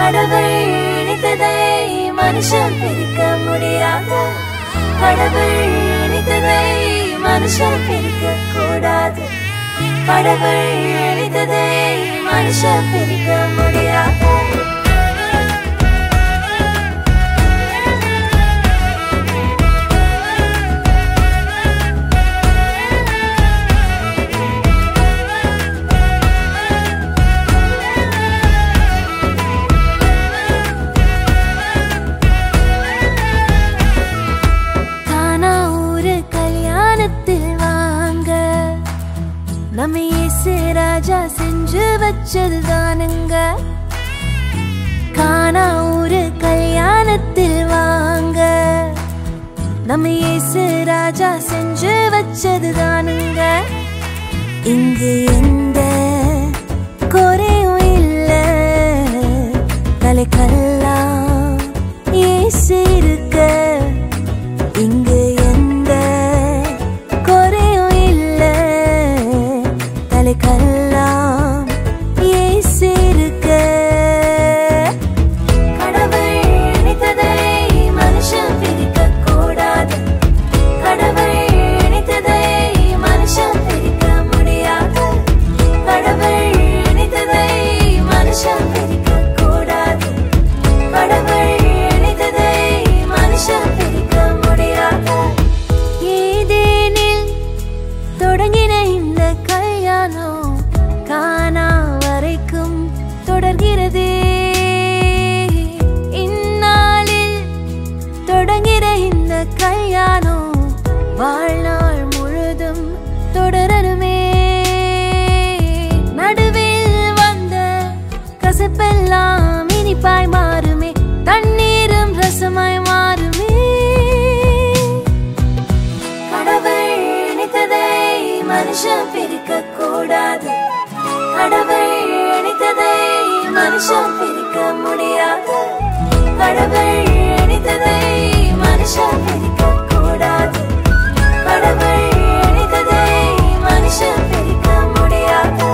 கடவுள் இணைத்ததை மனுஷன் பிரிக்க முடியாது. கடவுள் இணைத்ததை மனுஷன் பிரிக்க கூடாது. கடவுள் இணைத்ததை மனுஷன் பிரிக்க முடியாது. நம்ம இயேசு ராஜா செஞ்சு வச்சதுதானுங்க. கானா ஊரு கல்யாணத்தில் வாங்க. நம்ம இயேசு ராஜா செஞ்சு வச்சதுதானுங்க. இங்கு எந்த குறையும் இல்ல. தலைக்கெல்லாம் இயேசு இருக்க. இங்கு கல்லாம் இயேசு இருக்க. கடவுள் இணைத்ததை மனுஷன் பிரிக்க கூடாது. கடவுள் இணைத்ததை மனுஷன் பிரிக்க முடியாது. கடவுள் இணைத்ததை மனுஷன் பிரிக்க கூடாது. கடவுள் இணைத்ததை மனுஷன் பிரிக்க முடியாது. ஏதேனில் தொடங்கின இந்த கானா வரைக்கும் தொடர்கிறது. இந்நாளில் தொடங்கிற இந்த கல்யாணம் வாழ்நாள் முழுதும் தொடரணுமே. நடுவில் வந்த கசப்பெல்லாம் இனிப்பாய் மாறுமே. தண்ணீரும் ரசமாய் மாறுமே. கடவுள் இணைத்ததை மனுஷன் பிரிக்க கூடாது. கடவுள் இணைத்ததை மனுஷன் பிரிக்க முடியாது. கடவுள் இணைத்ததை மனுஷன் பிரிக்க கூடாது. கடவுள் இணைத்ததை மனுஷன் பிரிக்க முடியாது.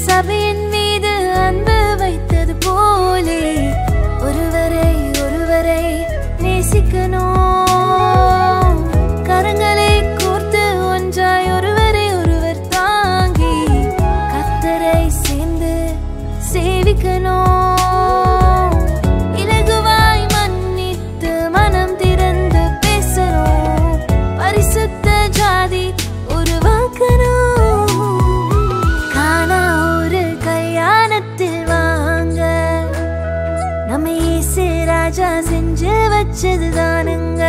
சபையின் மீது அன்பு வைத்தது போலே ஒருவரை ஒருவரை நேசிக்கணும். கரங்களை கோர்த்து ஒன்றாய் ஒருவரை ஒருவர் தாங்கி கர்த்தரை சேர்ந்து சேவிக்கணும். இலகுவாய் மன்னித்து மனம் திறந்து பேசணும். பரிசுத்த ஜாதி உருவாக்கணும். நம்ம இயேசு ராஜா செஞ்சு வச்சதுதானுங்க.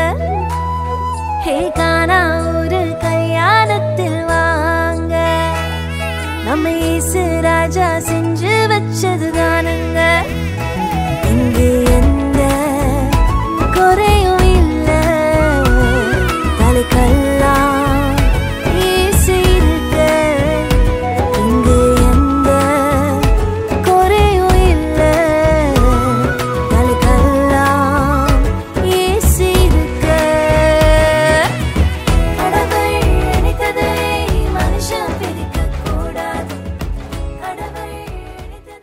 ஹே கானா ஊரு கல்யாணத்தில் வாங்க. நம்ம இயேசு ராஜா செஞ்சு வச்சதுதானுங்க. இங்கு எந்த குறையும் இல்ல. தலைக்கெல்லாம் இயேசு இருக்க. இங்கு எந்த குறையும் இல்ல. தலைக்கெல்லாம் இயேசு இருக்க. கடவுள் இணைத்ததை மனுஷன் பிரிக்க கூடாது. கடவுள் இணைத்ததை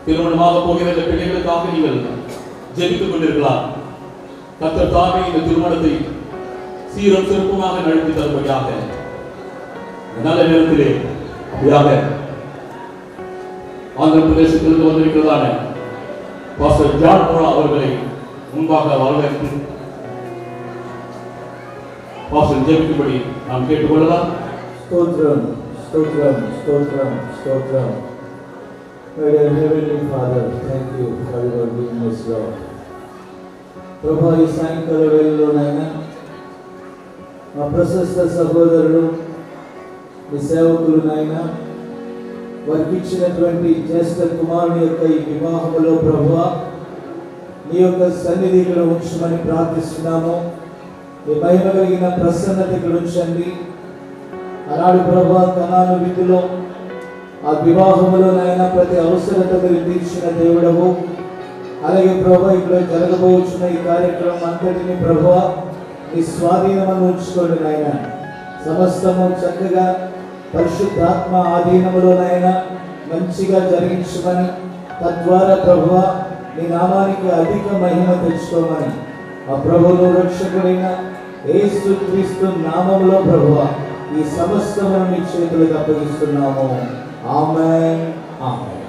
திருமணமாக போகிற இந்த பிள்ளைகளுக்காக நீங்கள் ஜெபித்துக் கொண்டிருக்கலாம். கர்த்தர் தாமே இந்த திருமணத்தை சீரும் சிறப்புமாக நடத்தி தரும்படியாக நல்ல நேரத்திலே அப்படியாக ஆந்திர பிரதேசத்திலிருந்து வந்திருக்கிறதான பாஸ்டர் ஜான் மோரா அவர்களை முன்பாக வரவேற்று பாஸ்டர் ஜெபிக்கும்படி நாம் கேட்டுக்கொள்ளலாம். ஸ்தோத்திரம் ஸ்தோத்திரம் ஸ்தோத்திரம் ஸ்தோத்திரம். My dear Heavenly Father, thank you for your goodness, Lord. ప్రభా ఈ సాయంకాల వేళలోనైనా మా ప్రశస్త సహోదరులు మీ సేవకులు నాయన వారికి ఇచ్చినటువంటి జ్యేష్ఠ కుమారుని యొక్క ఈ వివాహములో ప్రభువా నీ యొక్క సన్నిధి ఇక్కడ ఉంచమని ప్రార్థిస్తున్నాము. మీ మహిమ కలిగిన ప్రసన్నత ఇక్కడ ఉంచండి. ఆనాడు ప్రభువా కనాను విధిలో ఆ వివాహములో నాయన ప్రతి అవసరత మీరు తీర్చిన దేవుడవు. అలాగే ప్రభువా ఇక్కడ జరగబోచున్న ఈ కార్యక్రమం అంతటిని ప్రభువా నీ స్వాధీనమని ఉంచుకోండి నాయన. సమస్తము చక్కగా పరిశుద్ధాత్మ ఆధీనములో నాయన మంచిగా జరిగించమని, తద్వారా ప్రభువా నీ నామానికి అధిక మహిమ తెచ్చుకోమని ఆ ప్రభువును రక్షకుడైన యేసు క్రీస్తు నామములో ప్రభువా ఈ సమస్తమును నీ చేతులకు అప్పగిస్తున్నాము. ఆమేన్ ఆమేన్.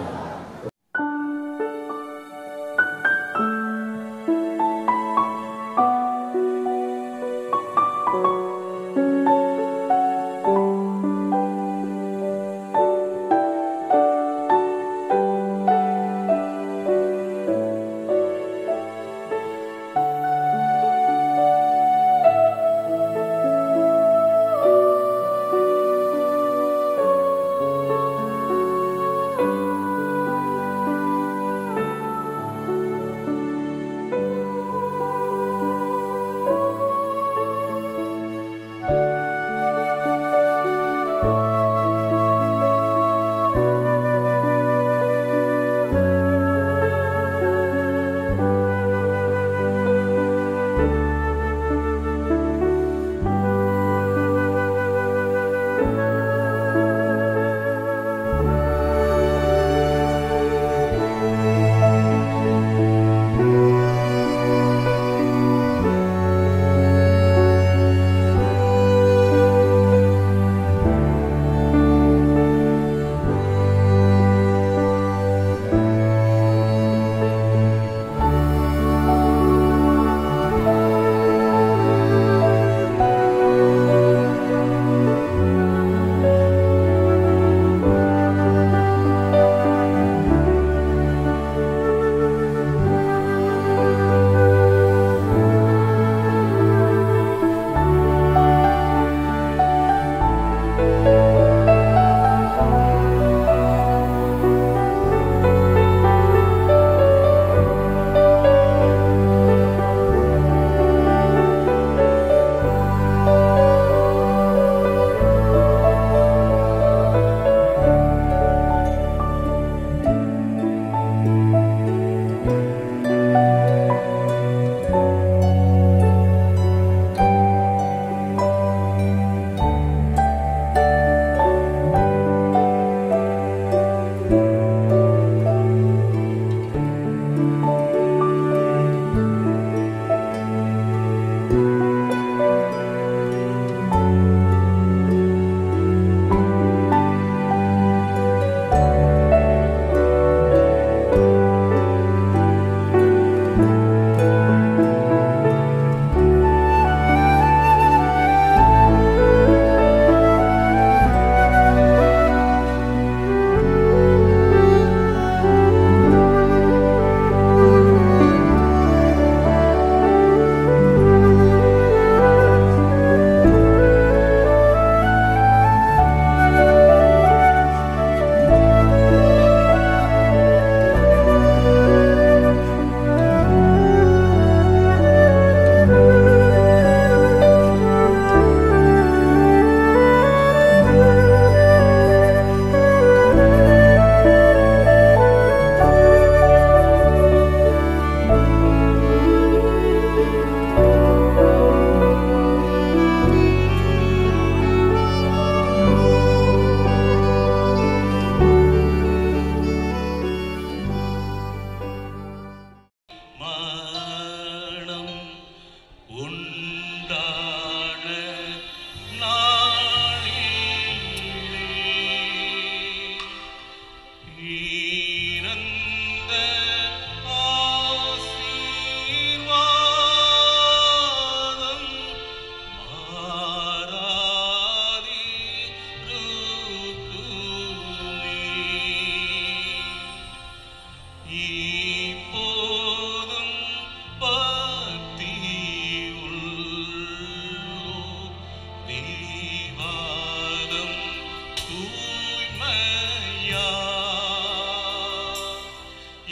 தூய்மையா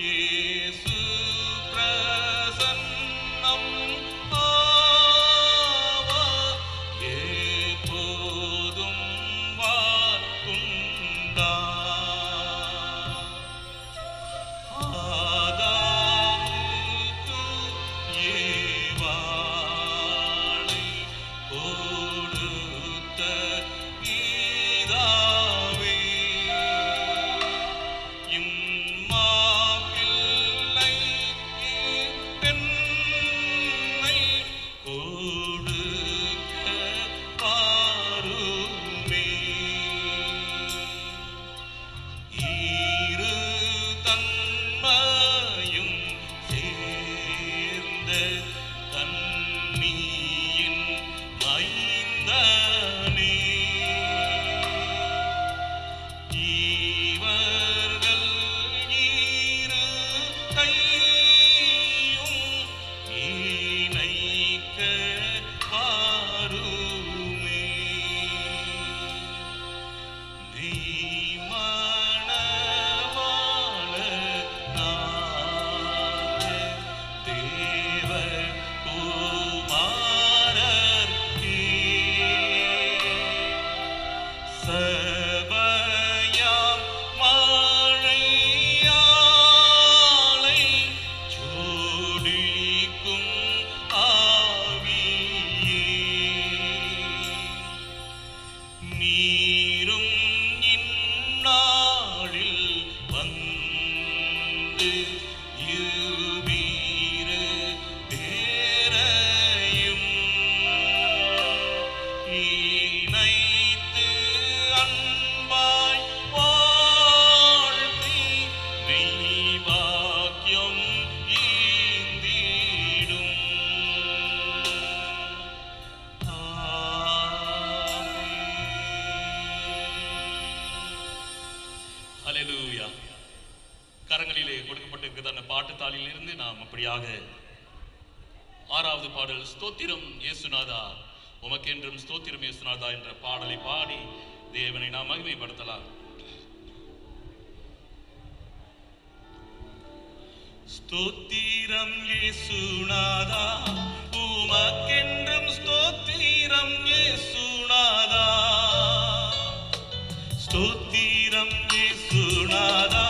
இயேசு பிரசன்னம் ஆவா எப்போதும் வாக்குண்டா ஆதாமுக்கு ஏவாளை கொடுத்த ஈராவே இம்மாப்பிள்ளை பெண்ணை கொடுக்க பாருமே இரு தன்மையும் சேர்ந்த கன்னியின் மைந்தனே இவர்கள் இரு கையும் இணைக்க பாருமே சபையாம் மழையாளை ஜோடிக்கும் ஆவியே நீரும் இந்நாளில் வந்து இருவீரு பேரையும் இணைத்து அன்பாய் வாழ்த்தி மெய்வாக்கியம் ஈந்திடும். ஹல்லேலூயா. கரங்களிலே கொடுக்கப்பட்டிருக்கிற பாட்டு தாளிலிருந்து நாம் அப்படியாக 6வது பாடல் ஸ்தோத்திரம் இயேசுநாதா உமக்கென்றும் ஸ்தோத்திரம் இயேசுநாதா என்ற பாடலை பாடி தேவனை நாம் மகிமைப்படுத்தலாம். ஸ்தோத்திரம் இயேசுநாதா உமக்கென்றும் ஸ்தோத்திரம் இயேசுநாதா ஸ்தோத்திரம் இயேசுநாதா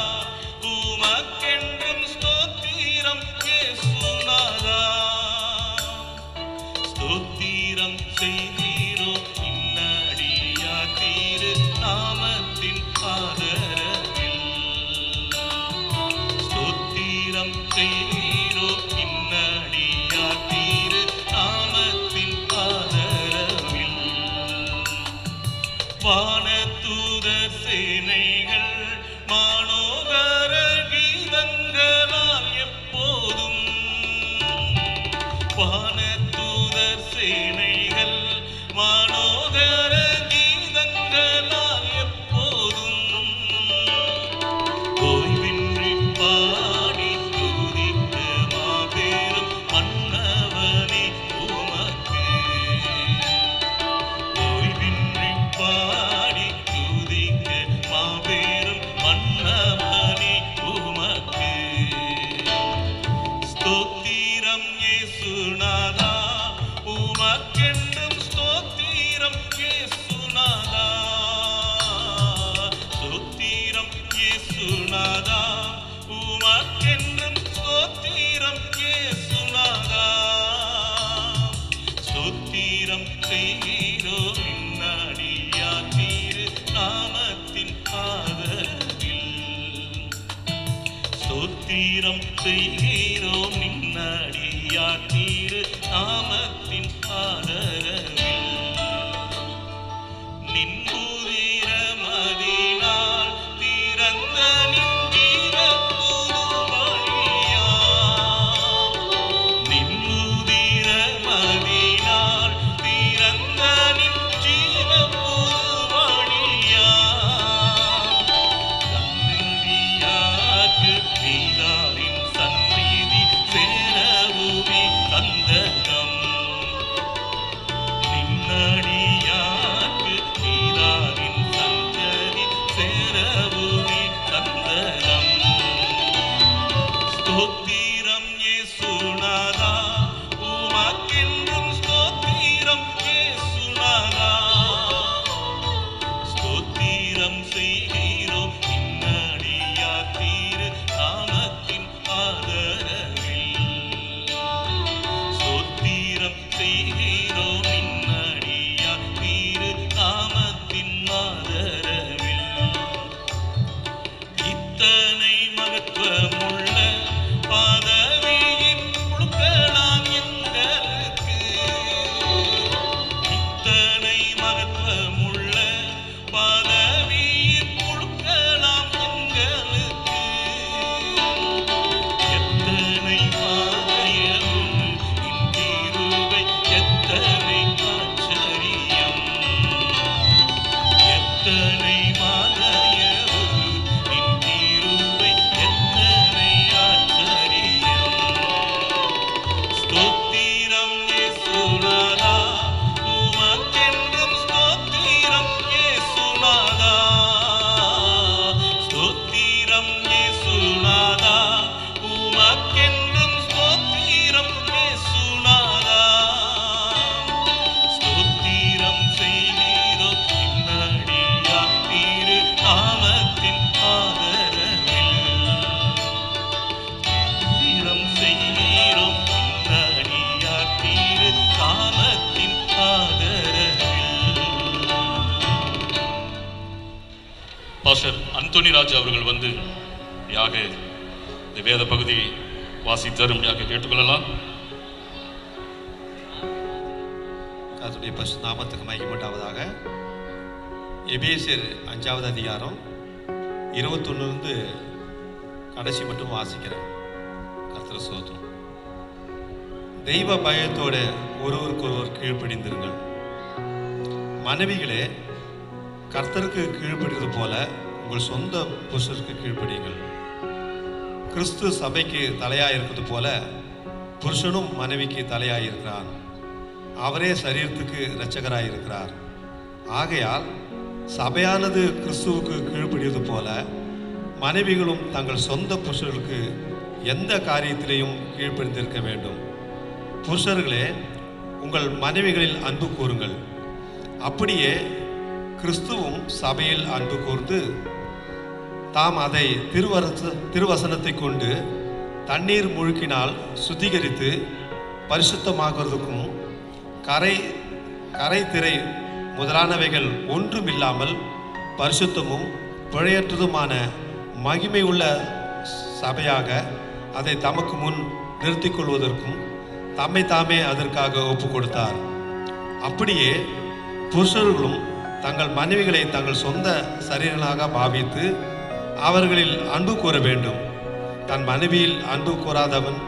உமக்கென்றும் ஸ்தோத்திரம் இயேசுநாதா ஸ்தோத்திரம் செய்தீரோ இன்னடியா தீரு நாமத்தின் ஆதரவில் ஸ்தோத்திரம் செய்தீரோ இன்னடியா தீரு நாமத்தின் ஆதரவில் வானதூதர் சேனைகள் மானோகர கீதங்களால் எப்போதும் வானதூதர் சேனைகள் மானோகர கீதங்களால் எப்போதும் ஓய்வின்றி பாடி துதிக்க மாபெரும் மன்னவனே உமக்கு ஓய்வின்றி பாடி துதிக்க மாபெரும் மன்னவனே உமக்கு ஸ்தோத்திரம் இயேசுநாதா உமக்கென்றும் ஸ்தோத்திரம் இயேசுநாதா ஸ்தோத்திரம் இயேசுநாதா உமக்கென்றும் ஸ்தோத்திரம் இயேசுநாதா ஸ்தோத்திரம் செய்கிறோ நின்னடியா தீரு நாமத்தின் ஆதரவில் ஸ்தோத்திரம் செய்கிறோம் நின்னடியா தீரு நாமத்தின் ஆதரவில் நின்புதிர மதினால் திறந்த நின்றிர புது வழியா நின்புதிர மதினால் திறந்த நின்றீர புது வழியா சந்நிதியாக்கு நீதாவின் சந்நிதி சேரவுமே சந்தகம் ஸ்தோத்திரம் செய்கிறோம் இன்னடியார் திரு நாமத்தின் ஆதரவில். ஸ்தோத்திரம் செய்கிறோம் இன்னடியார் திரு நாமத்தின் ஆதரவில். இத்தனை மகத்துவமுள்ள பதவியின் கொடுக்கலாம் எங்களுக்கு. இத்தனை மகத்துவமுள்ள பதவியின் கொடுக்கலாம் எங்களுக்கு. எத்தனை மாயவு இன்றிருவை எத்தனை ஆச்சரியம். எத்தனை மாயவு இன்றிருவை எத்தனை ஆச்சரியம். ஸ்தோத்திரம் இயேசுநாதா உமக்கென்றும் ஸ்தோத்திரம் இயேசுநாதா. ஸ்தோத்திரம் இயேசுநாதா உமக்கென்றும் ஸ்தோத்திரம் இயேசுநாதா. ஸ்தோத்திரம் செய்கிறோம் இன்னடியார் திரு நாமத்தின் ஆதரவில். ஸ்தோத்திரம் செய்கிறோம் இன்னடியார் திரு நாமத்தின் ஆதரவில். பாஸ்டர் அந்தோனி ராஜ் அவர்கள் வந்து யாக இந்த வேத பகுதியை வாசித்தரும் யாக கேட்டுக்கொள்ளலாம். கர்த்தருடைய பரிசுத்த நாமத்துக்கு மகிமையுண்டாவதாக. எபேசியர் 5வது அதிகாரம் 21 கடைசி மட்டும் வாசிக்கிறேன். கர்த்தர் ஸ்தோத்திரம். தெய்வ பயத்தோட ஒருவருக்கொருவர் கீழ்ப்படிந்திருங்கள். மனைவிகளே, கர்த்தருக்கு கீழ்ப்படிவது போல உங்கள் சொந்த புருஷருக்கு கீழ்ப்படியுங்கள். கிறிஸ்து சபைக்கு தலையாக இருக்கிறது போல புருஷனும் மனைவிக்கு தலையாக இருக்கிறார். அவரே சரீரத்துக்கு இரட்சகராக இருக்கிறார். ஆகையால் சபையானது கிறிஸ்துவுக்கு கீழ்ப்படிவது போல மனைவிகளும் தங்கள் சொந்த புருஷர்களுக்கு எந்த காரியத்திலையும் கீழ்ப்படிந்திருக்க வேண்டும். புருஷர்களே, உங்கள் மனைவிகளில் அன்பு கூறுங்கள். அப்படியே கிறிஸ்துவும் சபையில் அன்பு கூர்ந்து தாம் அதை திருவசனத்தை கொண்டு தண்ணீர் முழுக்கினால் சுத்திகரித்து பரிசுத்தமாகிறதுக்கும் கரை திரை முதலானவைகள் ஒன்றுமில்லாமல் பரிசுத்தமும் பிழையற்றதுமான மகிமை உள்ள சபையாக அதை தமக்கு முன் நிறுத்திக் கொள்வதற்கும் தம்மை தாமே அதற்காக ஒப்பு கொடுத்தார். அப்படியே புருஷர்களும் தங்கள் மனைவிகளை தங்கள் சொந்த சரீரங்களாக பாவித்து அவர்களில் அன்பு கூற வேண்டும். தன் மனைவியில் அன்பு கூறாதவன்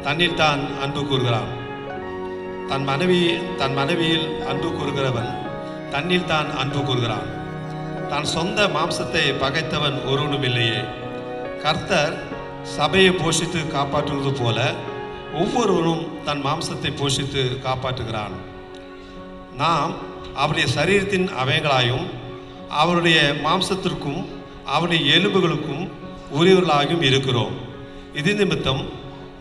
தன்னில் தான் அன்பு கூறுகிறான். தன் மனைவியில் அன்பு கூறுகிறவன் தன்னில் தான் அன்பு கூறுகிறான். தன் சொந்த மாம்சத்தை பகைத்தவன் ஒருவனும் இல்லையே. கர்த்தர் சபையை போஷித்து காப்பாற்றுவது போல ஒவ்வொருவரும் தன் மாம்சத்தை போஷித்து காப்பாற்றுகிறான். நாம் அவருடைய சரீரத்தின் அவயங்களாயும் அவருடைய மாம்சத்திற்கும் அவருடைய எலும்புகளுக்கும் உரியவர்களாகவும் இருக்கிறோம். இது நிமித்தம்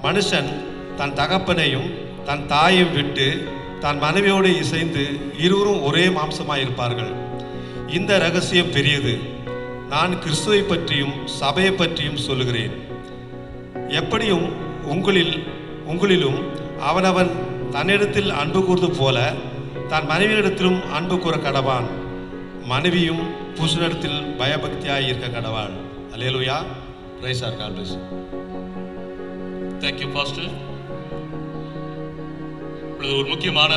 மனுஷன் தன் தகப்பனையும் தன் தாயையும் விட்டு தன் மனைவியோடு இசைந்து இருவரும் ஒரே மாம்சமாய் இருப்பார்கள். இந்த ரகசியம் பெரியது. நான் கிறிஸ்துவை பற்றியும் சபையை பற்றியும் சொல்லுகிறேன். எப்படியும் உங்களிலும் அவனவன் தன்னிடத்தில் அன்பு கூர்ந்து போல தன் மனைவியிடத்திலும் அன்பு கூற கடவான். மனைவியும் புருஷனிடத்தில் பயபக்தியாய் இருக்க கடவாள். Hallelujah. Praise our God bless. Thank you pastor. இப்பொழுது ஒரு முக்கியமான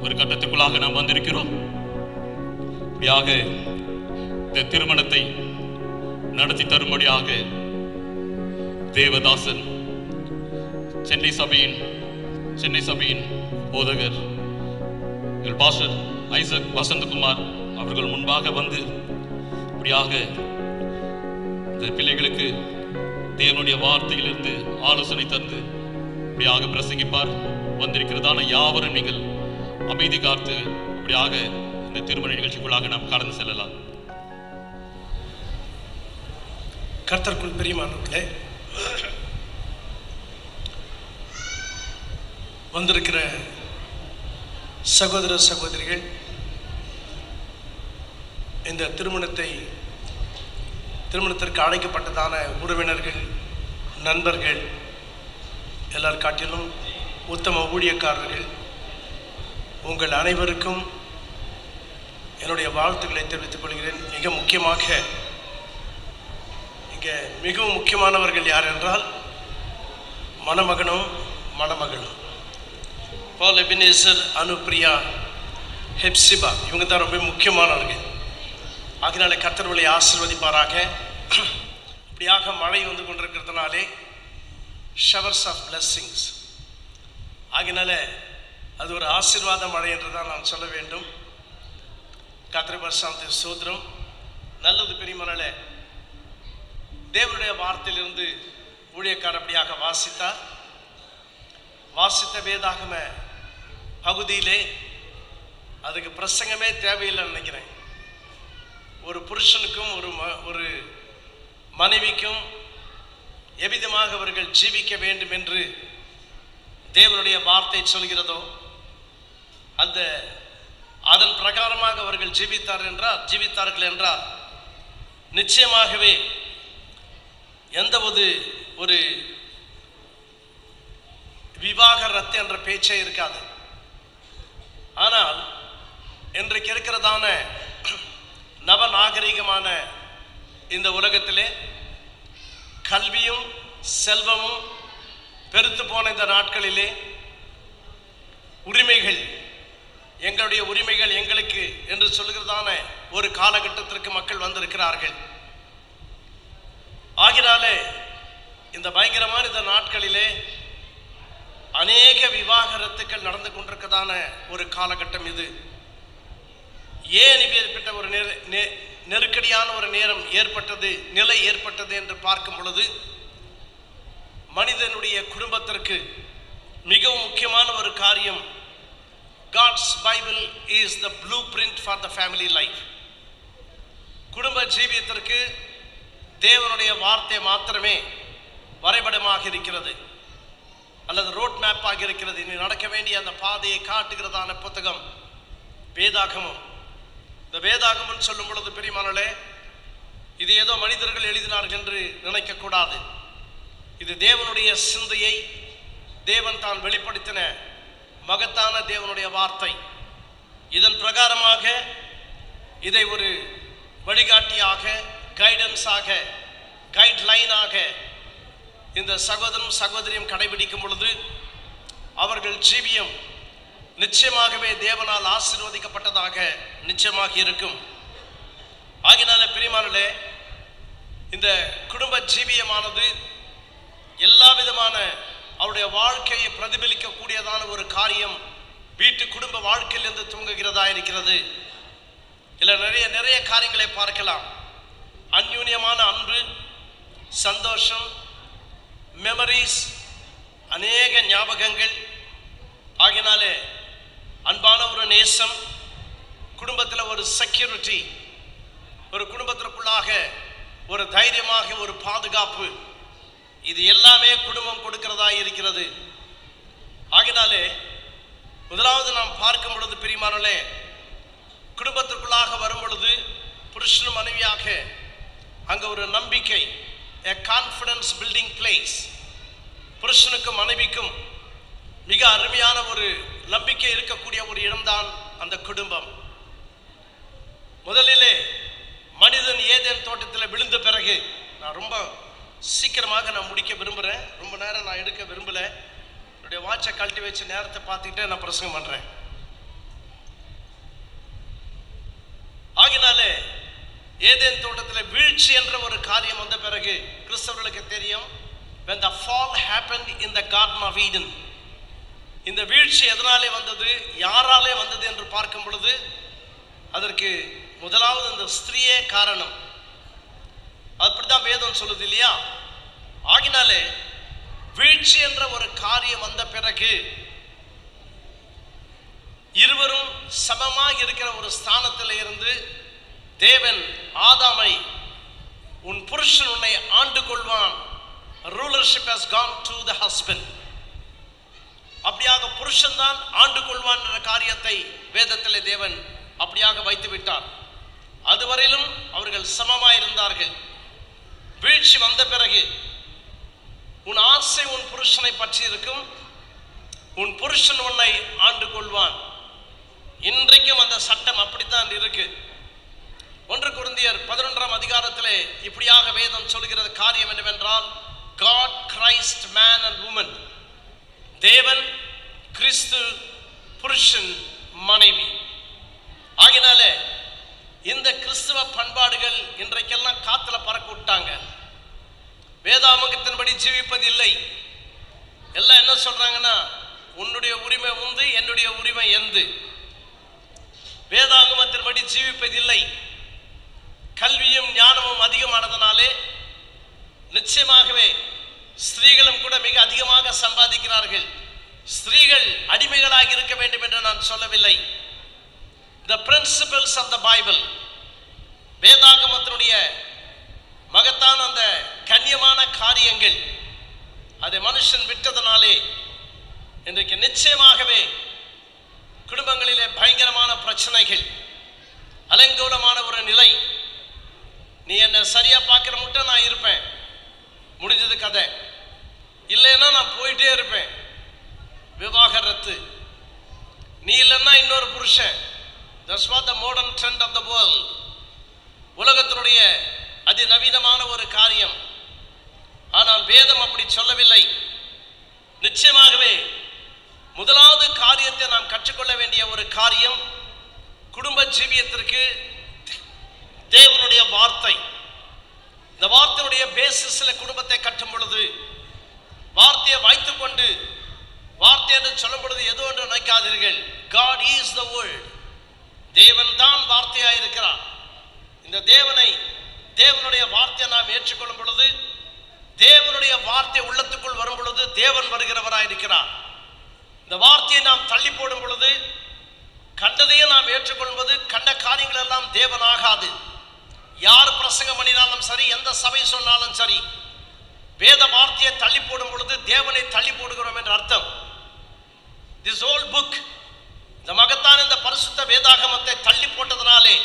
ஒரு கட்டத்துக்குள்ளாக நாம் வந்திருக்கிறோம். இப்படியாக இந்த திருமணத்தை நடத்தி தரும்படியாக தேவதாசன் சென்னை சபையின் போதகர் பாஸ்டர் ஐசக் வசந்தகுமார் அவர்கள் முன்பாக வந்து இப்படியாக இந்த பிள்ளைகளுக்கு தேவனுடைய வார்த்தையிலிருந்து ஆலோசனை தந்து இப்படியாக பிரசங்கிப்பார். வந்திருக்கிறதான யாவரும் நீங்கள் அமைதி காத்து இப்படியாக இந்த திருமண நிகழ்ச்சிக்குள்ளாக நாம் கடந்து செல்லலாம். கர்த்தருக்குள் பிரியமானவர்களே, வந்திருக்கிற சகோதர சகோதரிகள், இந்த திருமணத்திற்கு அழைக்கப்பட்டதான உறவினர்கள், நண்பர்கள் எல்லார் காட்டிலும் உத்தம ஊழியக்காரர்கள் உங்கள் அனைவருக்கும் என்னுடைய வாழ்த்துக்களை தெரிவித்துக் கொள்கிறேன். மிக முக்கியமாக இங்கே மிகவும் முக்கியமானவர்கள் யார் என்றால் மணமகனும் மணமகளும். பால் எபினேசர், அனுப்பிரியா, ஹெப்சிபா, இவங்க தான் ரொம்ப முக்கியமானவர்கள். ஆகினாலே கர்த்தர்களை ஆசீர்வதிப்பாராக. இப்படியாக மழை வந்து கொண்டிருக்கிறதுனாலே ஷவர்ஸ் ஆஃப் பிளஸ்ஸிங்ஸ், ஆகினால அது ஒரு ஆசீர்வாத மழை என்று தான் நான் சொல்ல வேண்டும். கர்த்தர் பரிசுத்த ஸ்தோத்திரம். நல்லது பெரியமனே, தேவனுடைய வார்த்தையிலிருந்து ஊழியக்காரர் அப்படியாக வாசித்த வேதாகம பகுதியிலே அதுக்கு பிரசங்கமே தேவையில்லைன்னு நினைக்கிறேன். ஒரு புருஷனுக்கும் ஒரு மனைவிக்கும் எவ்விதமாக அவர்கள் ஜீவிக்க வேண்டும் என்று தேவனுடைய வார்த்தை சொல்கிறதோ அதன் பிரகாரமாக அவர்கள் ஜீவித்தார்கள் என்றால் நிச்சயமாகவே எந்த ஒரு விவாகரத்து என்ற பேச்சே இருக்காது. ஆனால் இன்றைக்கு இருக்கிறதான நவநாகரிகமான இந்த உலகத்திலே கல்வியும் செல்வமும் பெருத்து போன இந்த நாட்களிலே எங்களுடைய உரிமைகள் எங்களுக்கு என்று சொல்கிறதான ஒரு காலகட்டத்திற்கு மக்கள் வந்திருக்கிறார்கள். ஆகினாலே இந்த பயங்கரமான இந்த நாட்களிலே அநேக விவாகரத்துக்கள் நடந்து கொண்டிருக்கிறதான ஒரு காலகட்டம் இது. ஏன் இப்படிப்பட்ட ஒரு நெருக்கடியான ஒரு நிலை ஏற்பட்டது என்று பார்க்கும் பொழுது, மனிதனுடைய குடும்பத்திற்கு மிகவும் முக்கியமான ஒரு காரியம், God's Bible is the blueprint for the family life. குடும்ப ஜீவியத்திற்கு தேவனுடைய வார்த்தை மாத்திரமே வரைபடமாக இருக்கிறது, அல்லது ரோட் மேப் ஆக இருக்கிறது. இனி நடக்க வேண்டிய அந்த பாதையை காட்டுகிறதான புத்தகம் வேதாகமம். இந்த வேதாகமம் சொல்லும் பொழுது பெரியமானே, இது ஏதோ மனிதர்கள் எழுதினார்கள் என்று நினைக்கக்கூடாது. இது தேவனுடைய சிந்தையை தேவன் தான் வெளிப்படுத்தின மகத்தான தேவனுடைய வார்த்தை. இதன் பிரகாரமாக இதை ஒரு வழிகாட்டியாக, கைட்லைனாக இந்த சகோதரனும் சகோதரியும் கடைபிடிக்கும் பொழுது அவர்கள் ஜீவியம் நிச்சயமாகவே தேவனால் ஆசீர்வதிக்கப்பட்டதாக நிச்சயமாக இருக்கும். ஆகினால பிரியமானே, இந்த குடும்ப ஜீவியமானது எல்லா விதமான அவருடைய வாழ்க்கையை பிரதிபலிக்கக்கூடியதான ஒரு காரியம் வீட்டு குடும்ப வாழ்க்கையிலிருந்து துவங்குகிறதா இருக்கிறது. இல்லை நிறைய காரியங்களை பார்க்கலாம். அந்யூன்யமான அன்பு, சந்தோஷம், மெமரிஸ், அநேக ஞாபகங்கள். ஆகினாலே அன்பான ஒரு நேசம், குடும்பத்தில் ஒரு செக்யூரிட்டி, ஒரு குடும்பத்திற்குள்ளாக ஒரு தைரியமாக ஒரு பாதுகாப்பு, இது எல்லாமே குடும்பம் கொடுக்கிறதா இருக்கிறது. ஆகினாலே முதலாவது நாம் பார்க்கும் பொழுது பிரியமானே, குடும்பத்திற்குள்ளாக வரும் பொழுது புருஷனும் மனைவியாக அங்கே ஒரு நம்பிக்கை, a confidence building place. புருஷனுக்கும் மனைவிக்கும் மிக அருமையான ஒரு நம்பிக்கை இருக்கக்கூடிய ஒரு இடம்தான் அந்த குடும்பம். முதலிலே மனிதன் ஏதேன் தோட்டத்தில் விழுந்த பிறகு, நான் ரொம்ப சீக்கிரமாக நான் முடிக்க விரும்புகிறேன், ரொம்ப நேரம் நான் எடுக்க விரும்பல. என்னுடைய வாட்சை கழட்டி வச்சு நேரத்தை பார்த்துக்கிட்டே நான் பிரசங்கம் பண்றேன். ஆகினாலே ஏதேன் தோட்டத்தில் வீழ்ச்சி என்ற ஒரு காரியம் வந்த பிறகு கிறிஸ்தவர்களுக்கு தெரியும், when the fall happened in the garden of Eden, இந்த வீழ்ச்சி எதனாலே வந்தது, யாராலே வந்தது என்று பார்க்கும் பொழுது அதற்கு முதலாவது இந்த ஸ்திரீயே காரணம். அப்படிதான் வேதம் சொல்லுது இல்லையா? ஆகினாலே வீழ்ச்சி என்ற ஒரு காரியம் வந்த பிறகு இருவரும் சமமாக இருக்கிற ஒரு ஸ்தானத்தில் இருந்து தேவன் ஆதாமை, உன் புருஷன் உன்னை ஆண்டு கொள்வான், rulership has gone to the husband. அப்படியாக புருஷன் தான் ஆண்டு கொள்வான் என்ற காரியத்தை வேதத்திலே தேவன் அப்படியாக வைத்து விட்டார். அதுவரையிலும் அவர்கள் சமமாயிருந்தார்கள். வீழ்ச்சி வந்த பிறகு உன் ஆசை உன் புருஷனை பற்றி இருக்கும், உன் புருஷன் உன்னை ஆண்டு கொள்வான். இன்றைக்கும் அந்த சட்டம் அப்படித்தான் இருக்கு. 1 கொரிந்தியர் 11ஆம் அதிகாரத்திலே இப்படியாக வேதம் சொல்கிறது காரியம் என்னவென்றால், God, Christ, man and woman. தேவன், கிறிஸ்து, புருஷன், மனைவி. ஆகினால இந்த கிறிஸ்துவ பண்பாடுகள் இன்றைக்கெல்லாம் காத்துல பறக்க விட்டாங்க. வேதாமகத்தின்படி ஜீவிப்பதில்லை. எல்லாம் என்ன சொல்றாங்கன்னா, உன்னுடைய உரிமை உந்து, என்னுடைய உரிமை எந்து. வேதாகமத்தின்படி ஜீவிப்பதில்லை. கல்வியும் ஞானமும் அதிகமானதனாலே நிச்சயமாகவே ஸ்திரீகளும் கூட மிக அதிகமாக சம்பாதிக்கிறார்கள். ஸ்திரீகள் அடிமைகளாக இருக்க வேண்டும் என்று நான் சொல்லவில்லை. The principles of the Bible, வேதாகமத்தினுடைய மகத்தான அந்த கண்ணியமான காரியங்கள், அதை மனுஷன் விட்டதனாலே இன்றைக்கு நிச்சயமாகவே குடும்பங்களிலே பயங்கரமான பிரச்சனைகள், அலங்கோலமான ஒரு நிலை. நீ என்ன சரியா பார்க்கிற மட்டும் நான் இருப்பேன், முடிஞ்சது கதை. இல்லைன்னா நான் போயிட்டே இருப்பேன். விவாகரத்து. நீ இல்லைன்னா இன்னொரு புருஷன். That's what the modern trend of the world. உலகத்தினுடைய அதிநவீனமான ஒரு காரியம். ஆனால் வேதம் அப்படி சொல்லவில்லை. நிச்சயமாகவே முதலாவது காரியத்தை நாம் கற்றுக்கொள்ள வேண்டிய ஒரு காரியம், குடும்ப ஜீவியத்திற்கு தேவனுடைய வார்த்தை. இந்த வார்த்தையுடைய பேசிஸில் குடும்பத்தை கட்டும் பொழுது, வார்த்தையை வைத்துக் கொண்டு வார்த்தை என்று சொல்லும் பொழுது ஏதோ என்று நினைக்காதீர்கள். God is the word. தேவன் தான் வார்த்தையாக இருக்கிறார். இந்த தேவனுடைய வார்த்தையை நாம் ஏற்றுக்கொள்ளும் பொழுது, தேவனுடைய வார்த்தை உள்ளத்துக்குள் வரும் பொழுது தேவன் வருகிறவராய் இருக்கிறார். இந்த வார்த்தையை நாம் தள்ளி போடும் பொழுது, கண்டதையே நாம் ஏற்றுக்கொள்வது, கண்ட காரியங்கள் எல்லாம் தேவன் ஆகாது. யார் பிரசங்கம் பண்ணினாலும் சரி, எந்த சபை சொன்னாலும் சரி, வேத வார்த்தையை தள்ளி போடும் பொழுது தேவனை தள்ளி போடுகிறோம் என்ற அர்த்தம். This whole book, இந்த மகத்தான இந்த பரிசுத்த வேதாகமத்தை தள்ளி போட்டதனாலே,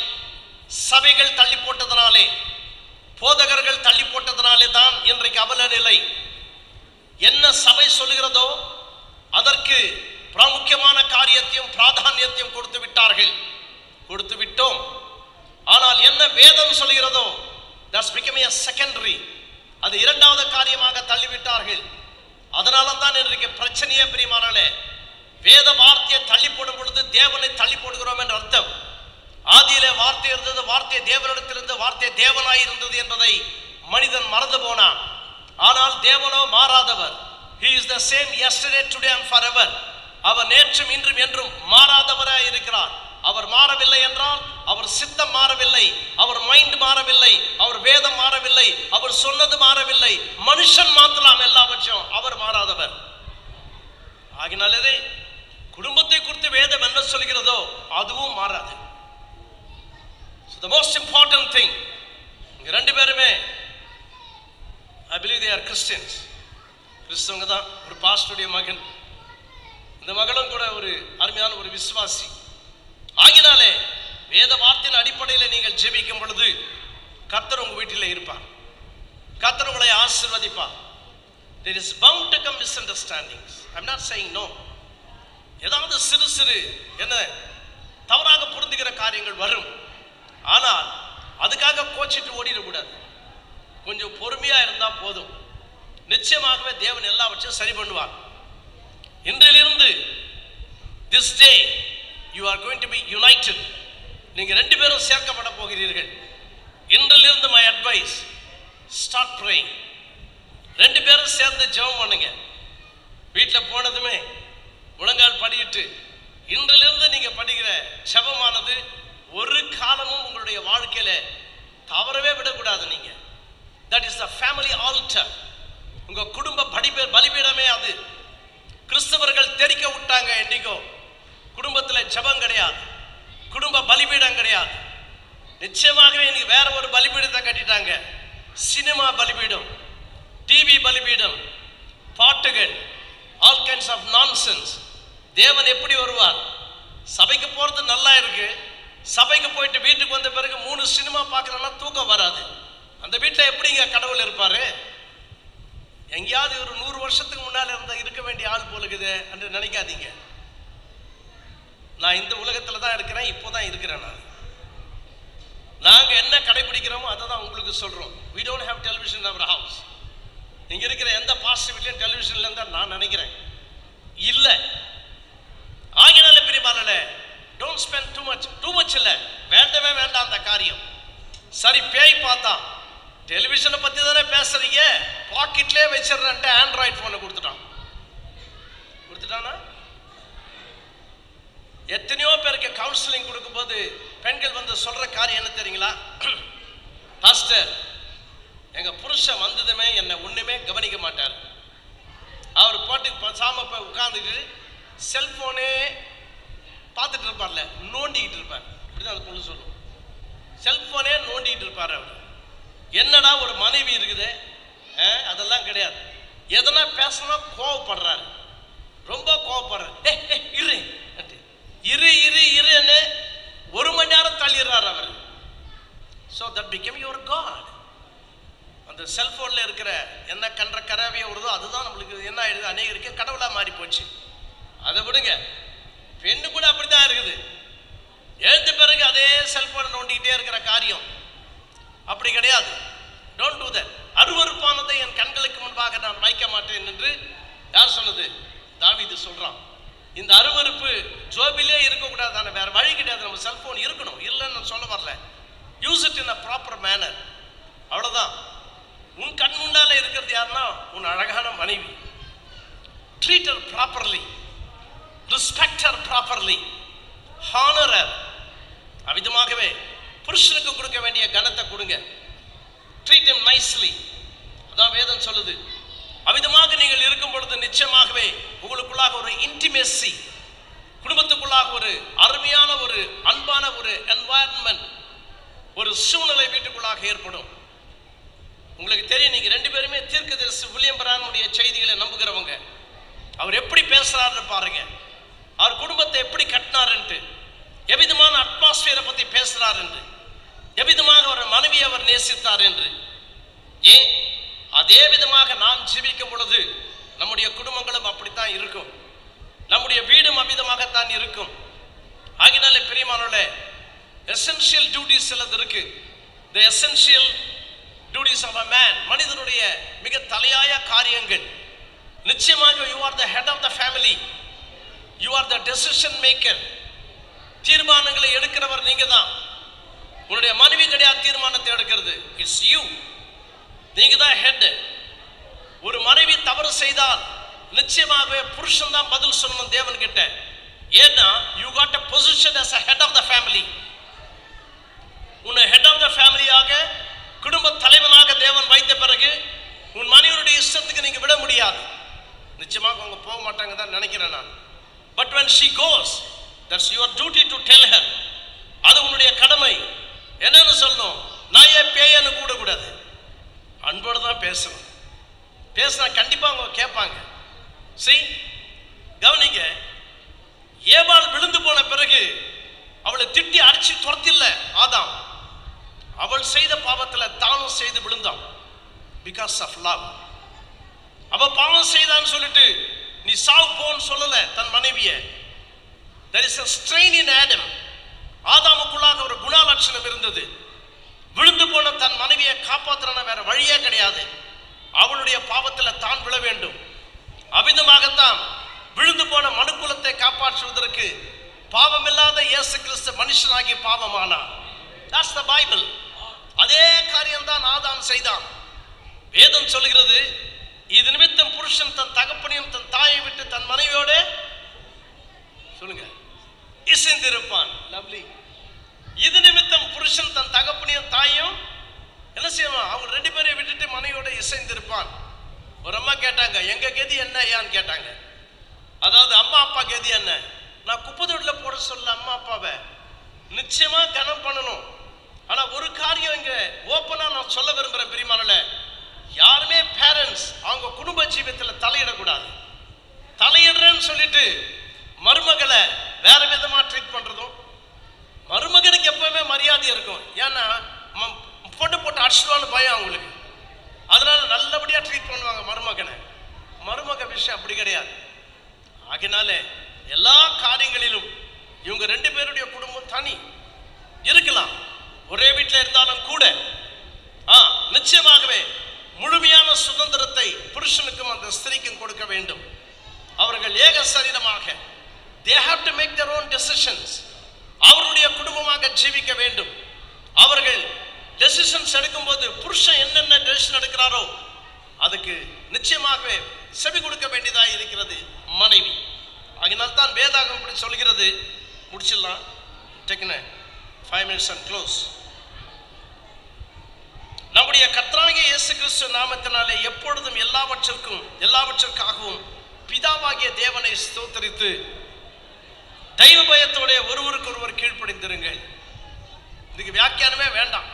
சபைகள் தள்ளி போட்டதனாலே, போதகர்கள் தள்ளி போட்டதனாலே தான் இன்றைக்கு அவல நிலை. என்ன சபை சொல்லுகிறதோ அதற்கு பிராமுக்கியமான காரியத்தையும் பிராதானியத்தையும் கொடுத்து விட்டார்கள், கொடுத்து விட்டோம். ஆனால் என்ன வேதம் சொல்லுகிறதோ that's becoming a secondary, அது இரண்டாவது காரியமாக தள்ளிவிட்டார்கள். அதனால தான் இன்றைக்கு பிரச்சனையே பிரியமானே. வேத வார்த்தையை தள்ளி போடும் பொழுது தேவனை தள்ளி போடுகிறோம் என்ற அர்த்தம். ஆதியிலே வார்த்தை இருந்தது, வார்த்தை தேவனிடத்திலிருந்து, வார்த்தை தேவனாய் இருந்தது என்பதை மனிதன் மறந்து போனான். ஆனால் தேவனோ மாறாதவர். He is the same yesterday, today and forever. அவர் நேற்றும் இன்றும் என்றும் மாறாதவராய் இருக்கிறார். அவர் மாறவில்லை என்றால் அவர் சித்தம் மாறவில்லை, அவர் மைண்ட் மாறவில்லை, அவர் வேதம் மாறவில்லை, அவர் சொன்னது மாறவில்லை. மனுஷன் மாற்றலாம் எல்லாவற்றையும், அவர் மாறாதவர். ஆகினாலே குடும்பத்தை குறித்து வேதம் என்ன சொல்கிறதோ அதுவும் மாறாது. So the most important thing, இங்க ரெண்டு பேருமே I believe they are Christians. கிறிஸ்தவங்க தான். ஒரு பாஸ்டருடைய மகன், இந்த மகளும் கூட ஒரு அருமையான ஒரு விசுவாசி. ஆகினாலே வேத வார்த்தையின் அடிப்படையில் நீங்கள் ஜெபிக்கும் பொழுது கர்த்தர் உங்க வீட்டில் இருப்பார், கர்த்தர் உங்களை ஆசீர்வதிப்பார். There is bound to come misunderstandings. I'm not saying no. ஏதாவது சிறு சிறு என்ன தவறாக புரிந்துகிற காரியங்கள் வரும். ஆனால் அதுக்காக கோச்சிட்டு ஓடிடக்கூடாது. கொஞ்சம் பொறுமையா இருந்தா போதும். நிச்சயமாகவே தேவன் எல்லாவற்றையும் சரி பண்ணுவார். இன்றிலிருந்து this day you are going to be united. நீங்க ரெண்டு பேரும் சேர்க்கப்பட போகிறீர்கள். இன்றிலிருந்து my advice, start praying. ரெண்டு பேரும் சேர்ந்து ஜெபம் பண்ணுங்க. வீட்டில் போனதுமே முழங்கால் படியிட்டு இன்றிலிருந்து நீங்க படிக்கிற ஜெபமானது ஒரு காலமும் உங்களுடைய வாழ்க்கையில தவறவே விடக்கூடாது. நீங்க that is the family altar. உங்க குடும்ப பலிபீடமே அது. கிறிஸ்தவர்கள் தெரிக்க விட்டாங்க. என்னைக்கோ குடும்பத்தில் ஜெபம் கிடையாது, குடும்ப பலிபீடம் கிடையாது. நிச்சயமாகவே இன்னைக்கு வேற ஒரு பலிபீடத்தை கட்டிட்டாங்க. சினிமா பலிபீடம், டிவி பலிபீடம், பாட்டுகள், ஆல் கைண்ட்ஸ் ஆஃப் நான்சென்ஸ். தேவன் எப்படி வருவார்? சபைக்கு போறது நல்லா இருக்கு, சபைக்கு போயிட்டு வீட்டுக்கு வந்த பிறகு 3 சினிமா பார்க்கலன்னா தூக்கம் வராது. அந்த வீட்டில் எப்படிங்க கடவுள் இருப்பாரு? எங்கேயாவது ஒரு 100 வருஷத்துக்கு முன்னால இருக்க வேண்டிய ஆள் போலுக்குது என்று நினைக்காதீங்க. நான் இந்த உலகத்தில் தான் இருக்கிறேன், இப்போதான் இருக்கிறேன். நாங்கள் என்ன கடைபிடிக்கிறோமோ அதை தான் உங்களுக்கு சொல்றோம். we don't have television in our house. இங்க இருக்கிற எந்த பாஸ்டர் வீட்லயும் டெலிவிஷன்ல இருந்தா நான் நினைக்கிறேன் இல்ல. ஆகினால பிரியமானவர்களே, don't spend too much இல்ல, வேண்டவே வேண்டாம் அந்த காரியம். சரி, பேய் பார்த்தா டெலிவிஷனை பத்தி தானே பேசுறீங்க, பாக்கெட்லயே வச்சிடறேன்ட்டு ஆண்ட்ராய்டு போனை கொடுத்துட்டானா? எத்தனையோ பேருக்கு கவுன்சிலிங் கொடுக்கும்போது பெண்கள் வந்து சொல்ற காரியம் என்ன தெரியுங்களா? பாஸ்டர், எங்க புருஷன் வந்ததுமே என்ன ஒண்ணுமே கவனிக்க மாட்டார். அவர் பாட்டுக்கு சாம போய் உட்கார்ந்துட்டு செல்போனே பார்த்துட்டு இருப்பார்ல, நோண்டிக்கிட்டு இருப்பார். இப்படிதான் அந்த பொண்ணு சொல்லுவோம், செல்போனே நோண்டிக்கிட்டு இருப்பார். அவர் என்னடா ஒரு மனைவி இருக்குது, அதெல்லாம் கிடையாது. எதனா பேசணும்னா கோவப்படுறாரு, ரொம்ப கோவப்படுறாரு. இரு 1 மணி நேரம் தள்ளிடுறாரு அவர். So that became your God. அந்த செல்போன்ல இருக்கிற என்ன கண்ட கரவையை வருதோ அதுதான் நம்மளுக்கு என்ன ஆயிடுது, அநேகருக்கு கடவுளா மாறி போச்சு. அதை விடுங்க, பெண்ணு கூட அப்படிதான் இருக்குது. எழுந்த பிறகு அதே செல்போன் நோண்டிக்கிட்டே இருக்கிற காரியம் அப்படி கிடையாது. Don't do that. அருவருப்பானதை என் கண்களுக்கு முன்பாக நான் வைக்க மாட்டேன் என்று யார் சொன்னது? தாவீது சொல்றான். இந்த அருவருப்பு ஜோபிலே இருக்கக்கூடாது, தானே, வேற வழி கிடையாது. நம்ம செல்போன் இருக்கணும், இல்லைன்னு நான் சொல்ல வரல. Use it in a proper manner, அவ்வளவுதான். உன் கண் முன்னால இருக்கிறது யாருன்னா உன் அழகான மனைவி. Treat her properly, respect her properly, honour her. அவிதமாகவே புருஷனுக்கு கொடுக்க வேண்டிய கனத்தை கொடுங்க. ட்ரீட் ஹிம் நைஸ்லி, அதான் வேதம் சொல்லுது. அவிதமாக நீங்கள் இருக்கும் பொழுது நிச்சயமாகவே உங்களுக்குள்ளாக ஒரு இன்டிமேசி, குடும்பத்துக்குள்ளாக ஒரு அருமையான ஒரு அன்பான ஒரு என்வாயன்மெண்ட், ஒரு சூழ்நிலை வீட்டுக்குள்ளாக ஏற்படும். உங்களுக்கு தெரியும், நீங்க 2 பேருமே தீர்க்கதரிசி வில்லியம் பிரான்னுடைய செய்திகளை நம்புகிறவங்க. அவர் எப்படி பேசுறாருன்னு பாருங்க, அவர் குடும்பத்தை எப்படி கட்டினார், எவ்விதமான அட்மாஸ்பியரை பத்தி பேசுறார் என்று, எவ்விதமாக அவர் மனைவியை அவர் நேசித்தார் என்று. ஏன் அதே விதமாக நாம் ஜீவிக்கும் பொழுது நம்முடைய குடும்பங்களும் அப்படித்தான் இருக்கும், நம்முடைய வீடும் அவ்விதமாகத்தான் இருக்கும். ஆகினாலே பிரியமானவர்களே, எசென்ஷியல் டியூட்டிஸ் சிலது இருக்கு. The essential duties of a man, மனிதனுடைய மிக தலையாய காரியங்கள். நிச்சயமாக you are the head of the family, you are the decision maker. தீர்மானங்களை எடுக்கிறவர் நீங்க தான். உங்களுடைய மனைவி கிடையாது தீர்மானத்தை எடுக்கிறது, இட்ஸ் யூ. நீங்க தான் ஹெட். ஒரு மனைவி தவறு செய்தால் நிச்சயமாகவே புருஷன் தான் பதில் சொல்லணும் தேவன் கிட்ட. ஏன்னா you got a position as a head of the family. உன்னை ஹெட் ஆஃப் த ஃபேமிலியாக, குடும்ப தலைவனாக தேவன் வைத்த பிறகு உன் மனைவியுடைய இஷ்டத்துக்கு நீங்க விட முடியாது. நிச்சயமாக அவங்க போக மாட்டாங்க தான் நினைக்கிறேன் நான். But when she goes, that's your duty to tell her. அது உன்னுடைய கடமை. என்னன்னு சொல்லணும், நான் ஏன் பேயன்னு கூட கூடாது, அன்போடு தான் பேசணும். பேசினா கண்டிப்பா அவங்க கேட்பாங்க. கவனிங்க, ஏவாள் விழுந்து போன பிறகு அவளை திட்டி அடிச்சு துரத்தில்ல ஆதாம். அவள் செய்த பாவத்துல தானும் செய்து விழுந்தான். Because of love. அவ பாவம் செய்தான்னு சொல்லிட்டு நீ சாவு போன்னு சொல்லல தன் மனைவிய. there is a strain in Adam. ஆதாமுக்குள்ளாக ஒரு குணலட்சணம் இருந்தது. விழுந்து போன தன் மனைவியை காப்பாற்றன வேற வழியே கிடையாது. அவளுடைய பாவத்துல தான் விழ வேண்டும். அவ்விதமாகத்தான் விழுந்து போன மனுக்குலத்தை காப்பாற்றுவதற்கு பாவமில்லாத இயேசு கிறிஸ்து மனுஷனாகி பாவமானார். That's the Bible. அதே காரியம் தான் ஆதாம் செய்தான். வேதம் சொல்கிறது, இது நிமித்தம் புருஷன் தன் தகப்பனையும் தன் தாயை விட்டு தன் மனைவியோட சொல்லுங்க இசைந்திருப்பான். லவ்லி. இது நிமித்தம் புருஷன் தன் தகப்பனையும் தாயும் என்ன செய்வான், அவங்க 2 பேரையும் விட்டுட்டு மனைவியோட இசைந்திருப்பான். ஒரு அம்மா கேட்டாங்க, எங்க கதி என்ன ஏன்னு கேட்டாங்க. அதாவது அம்மா அப்பா கதி என்ன? நான் குப்பை தொட்டில போட சொல்ல அம்மா அப்பாவை நிச்சயமா கனம் பண்ணணும். ஆனா ஒரு காரியம் இங்க ஓப்பனா நான் சொல்ல விரும்புறேன் பிரியமானவர்களே, யாருமே பேரண்ட்ஸ் அவங்க குடும்ப ஜீவியத்துல தலையிடக்கூடாது. தலையிடுறேன்னு சொல்லிட்டு மருமகளை வேற விதமா ட்ரீட் பண்றதும், மருமகனுக்கு மரியாதை இருக்கும். ஏன்னா போட்டு அடிச்சிடுவான்னு பயம் அவங்களுக்கு. அதனால நல்லபடியா ட்ரீட் பண்ணுவாங்க மருமகனை. மருமக விஷயம் அப்படி கிடையாது. ஆகினால எல்லா காரியங்களிலும் இவங்க 2 பேருடைய குடும்பம் தனி இருக்கலாம், ஒரே வீட்டில் இருந்தாலும் கூட நிச்சயமாகவே முழுமையான சுதந்திரத்தை புருஷனுக்கும் அந்த ஸ்திரீக்கும் கொடுக்க வேண்டும். அவர்கள் ஏக சரீரமாக they have to make their own decisions. அவருடைய குடும்பமாக ஜீவிக்க வேண்டும். அவர்கள் டெசிஷன்ஸ் எடுக்கும்போது புருஷன் என்னென்ன டெசிஷன் எடுக்கிறாரோ அதுக்கு நிச்சயமாகவே செவி கொடுக்க வேண்டியதாக இருக்கிறது மனைவி. அதனால் தான் வேதாகம் இப்படி சொல்கிறது. முடிச்சிடலாம். டேக்கின 5 minutes and close. நம்முடைய கர்த்தராகிய இயேசு கிறிஸ்து நாமத்தினாலே எப்பொழுதும் எல்லாவற்றிற்காகவும் பிதாவாகிய தேவனை ஸ்தோத்திரித்து தெய்வ பயத்தோட ஒருவருக்கொருவர் கீழ்ப்படிந்திருங்கள். இதுக்கு வியாக்கியானமே வேண்டாம்.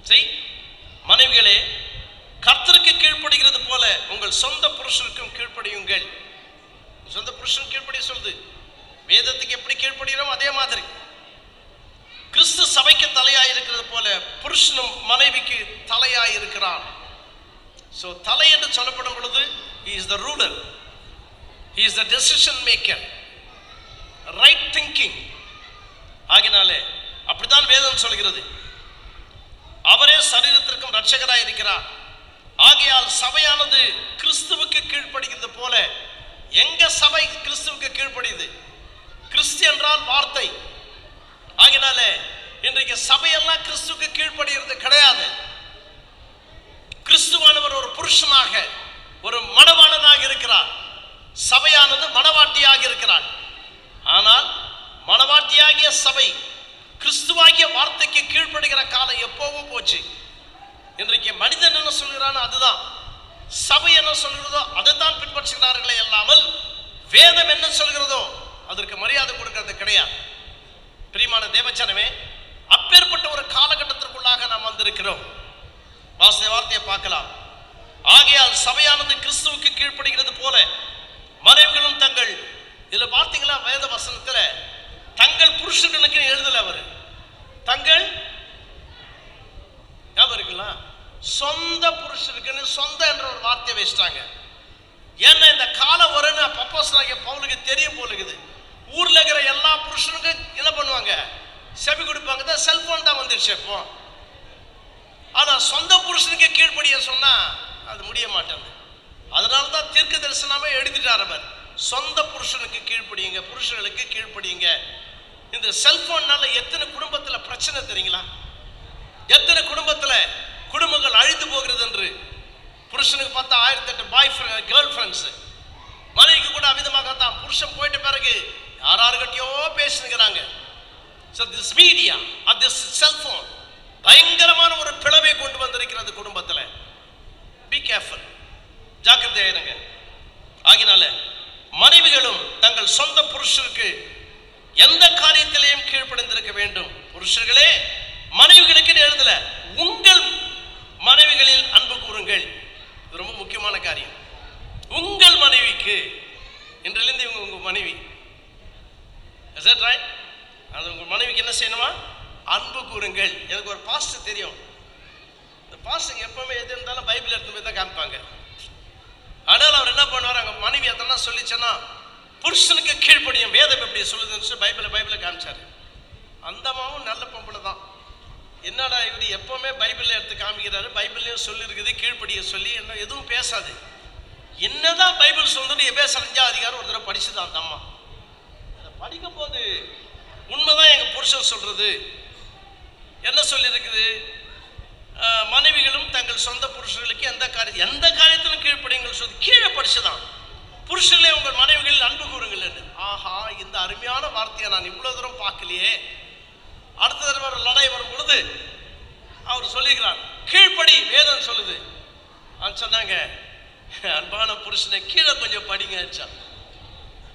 சரி, மனைவிகளே, கர்த்தருக்கு கீழ்ப்படுகிறது போல உங்கள் சொந்த புருஷனுக்கும் கீழ்ப்படியுங்கள். சொந்த புருஷன் கீழ்ப்படிய சொல்லுது. வேதத்துக்கு எப்படி கீழ்ப்படுகிறோம் அதே மாதிரி கிறிஸ்து சபைக்கு தலையாய் இருக்கிறது போல புருஷனும் மனைவிக்கு தலையாய் இருக்கிறான். சோ தலை என்று சொல்லப்படும் பொழுது he is the ruler, he is the decision maker, right thinking. ஆகினாலே அப்படித்தான் வேதம் சொல்கிறது. அவரே சரீரத்திற்கும் இரட்சகராய் இருக்கிறார். ஆகையால் சபையானது கிறிஸ்துவுக்கு கீழ்ப்படுகிறது போல எங்க சபை கிறிஸ்துவுக்கு கீழ்ப்படியுது. கிறிஸ்து என்றால் வார்த்தை. ஆகினாலே இன்றைக்கு சபையெல்லாம் கிறிஸ்துவுக்கு கீழ்ப்படுகிறது கிடையாது. கிறிஸ்துவானவர் ஒரு புருஷனாக ஒரு மணவாளனாக இருக்கிறார். சபையானது மணவாட்டியாக இருக்கிறார். ஆனால் மணவாட்டியாகிய சபை கிறிஸ்துவாகிய வார்த்தைக்கு கீழ்ப்படுகிற காலம் எப்போவோ போச்சு. இன்றைக்கு மனிதன் என்ன சொல்கிறானோ அதுதான், சபை என்ன சொல்கிறதோ அதைத்தான் பின்பற்றுகிறார்களே அல்லாமல் வேதம் என்ன சொல்கிறதோ அதற்கு மரியாதை கொடுக்கிறது கிடையாது. பிரியமான தேவஜனமே, அப்பேற்பட்ட ஒரு காலகட்டத்திற்குள்ளாக நாம் வந்திருக்கிறோம். வார்த்தையை பார்க்கலாம். ஆகையால் சபையானது கிறிஸ்துவுக்கு கீழ்ப்படுகிறது போல மனைவிகளும் தங்கள், இதுல பார்த்தீங்களா வேத வசனத்துல தங்கள் புருஷர்களுக்கு எழுதல, அவர் தங்கள் ஞாபகம் இருக்குங்களா, சொந்த புருஷனுக்குன்னு சொந்த என்ற ஒரு வார்த்தையை வச்சிட்டாங்க. ஏன்னா இந்த காலம் வரும்னு அப்போஸ்தலனாகிய பவுலுக்கு தெரியும் போலுக்குது. ஊர்ல இருக்கிற எல்லா புருஷனுக்கும் என்ன பண்ணுவாங்க, செவி கொடுப்பாங்க. செல்போன் தான் வந்துடுச்சு இப்போ. ஆனா சொந்த புருஷனுக்கு கீழ்ப்படிய சொன்னா அது முடிய மாட்டேன். அதனாலதான் தீர்க்க தரிசனமே எழுதிட்டார் அவர், சொந்த புருஷனுக்கு கீழ்ப்படியுங்க, புருஷர்களுக்கு கீழ்ப்படியுங்க. இந்த செல்போன்னால எத்தனை குடும்பத்துல பிரச்சனை தெரியுங்களா? எத்தனை குடும்பங்கள் அழிந்து போகிறது என்று. புருஷனுக்கு பார்த்தா 1008 பாய் ஃப்ரெண்ட் கேர்ள் ஃப்ரெண்ட்ஸ், மனைவிக்கு கூட அவிதமாக தான். புருஷன் போயிட்ட பிறகு யாராருக்கிட்டயோ பேசுகிறாங்க. So this media or this cell phone பயங்கரமான ஒரு பிளவை கொண்டு வந்திருக்கிறது குடும்பத்துல. Be careful, ஜாக்கிரதையா இருங்க. ஆகினால மனைவிகளும் தங்கள் சொந்த புருஷருக்கு எந்த காரியத்திலையும் கீழ்ப்படிந்திருக்க வேண்டும். புருஷர்களே மனைவிகளுக்கு எழுதல, உங்கள் மனைவிகளில் அன்பு கூறுங்கள். இது ரொம்ப முக்கியமான காரியம். உங்கள் மனைவிக்கு, இன்றிலிருந்து இவங்க உங்க மனைவி, is that right? அது உங்கள் மனைவிக்கு என்ன செய்யணுமா, அன்பு கூறுங்கள். எனக்கு ஒரு பாஸ்டர் தெரியும். இந்த பாஸ்டர் எப்பவுமே எது இருந்தாலும் பைபிள் எடுத்து போய் தான் காமிப்பாங்க. ஆனால் அவர் என்ன பண்ணுவார், அங்கே மனைவி அதெல்லாம் சொல்லிச்சேன்னா புருஷனுக்கு கீழ்ப்படியும், வேதம் எப்படி சொல்லுதுன்னு பைபிளை காமிச்சாரு. அந்த அம்மாவும் நல்ல பொம்பளை தான். என்னடா இவர் எப்பவுமே பைபிளில் எடுத்து காமிக்கிறாரு, பைபிள்லையும் சொல்லியிருக்குது கீழ்ப்படிய சொல்லி, என்ன எதுவும் பேசாது. என்னதான் பைபிள் சொல்றது, எபேசியர் 5ஆம் அதிகாரம் ஒரு தடவை படிச்சுதான் அந்த அம்மா. அதை படிக்கும் போது உண்மைதான் எங்க புருஷன் சொல்றது. என்ன சொல்லி இருக்குது, மனைவிகளும் தங்கள் சொந்த புருஷர்களுக்கு எந்த காரியத்திலும் கீழ்ப்படியுங்கள் சொல்லி கீழே படிச்சுதான். புருஷர்களே உங்கள் மனைவிகளில் அன்பு கூறுங்கள். ஆஹா, இந்த அருமையான வார்த்தையை நான் இவ்வளவு தூரம் பார்க்கலையே. அடுத்த தடவை லடை வரும் பொழுது அவர் சொல்லுகிறார், கீழ்ப்படி, வேதம் சொல்லுது. சொன்னாங்க, அன்பான புருஷனை கீழே கொஞ்சம் படிங்க.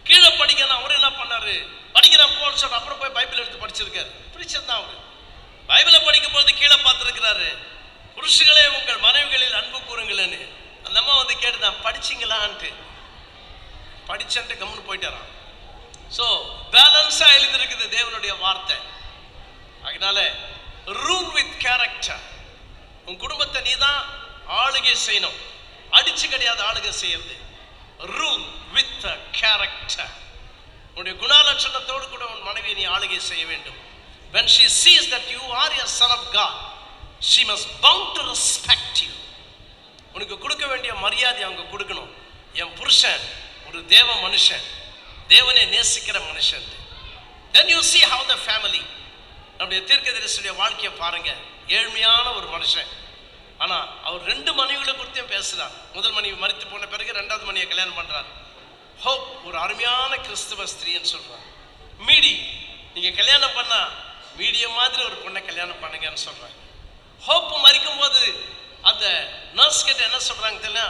கீழே படிக்கணும். அவரு என்ன பண்ணாரு, படிக்கிறேன் போல் சொல்ற, அப்புறம் போய் பைபிள் எடுத்து படிச்சிருக்காரு. பிடிச்சதுதான் அவரு. பைபிளை படிக்கும் போது கீழே பார்த்துருக்கிறாரு, புருஷர்களே உங்கள் மனைவிகளில் அன்பு கூறுங்கள்னு. அந்த அம்மா வந்து கேட்டுதான், படிச்சிங்களான்ட்டு. படிச்சன்ட்டு கம்முன்னு போயிட்டாராம். ஸோ பேலன்ஸா எழுதிருக்குது தேவனுடைய வார்த்தை. அதனால ரூல் வித் கேரக்டர். உன் குடும்பத்தை நீ தான் ஆளுகை செய்யணும், அடிச்சு கிடையாது ஆளுகை செய்யறது. Rule with character. உன்னுடைய குணாலட்சணத்தோடு கூட உன் மனைவியை நீ ஆளுகை செய்ய வேண்டும். when she sees that you are a son of God, she must bound to respect you. உனக்கு கொடுக்க வேண்டிய மரியாதை அவங்க கொடுக்கணும். என் புருஷன் ஒரு தேவ மனுஷன், தேவனை நேசிக்கிற மனுஷன். then you see how the family, நம்முடைய தீர்க்கதரிசியுடைய வாழ்க்கையை பாருங்க. ஏழ்மையான ஒரு மனுஷன், ஆனா அவர் 2 மனைவிகளை குறித்தும் பேசுறார். முதல் மனைவி மரித்து போன பிறகு 2வது மனைவியை கல்யாணம் பண்றார். ஹோப் ஒரு அருமையான கிறிஸ்தவ ஸ்திரீன்னு சொல்றார். மீடி, நீங்க கல்யாணம் பண்ணா மீடியம் மாதிரி ஒரு பொண்ணை கல்யாணம் பண்ணுங்கன்னு சொல்றாங்க. ஹோப் மரிக்கும் போது அந்த நர்ஸ் கிட்ட என்ன சொல்றாங்க தெரியல,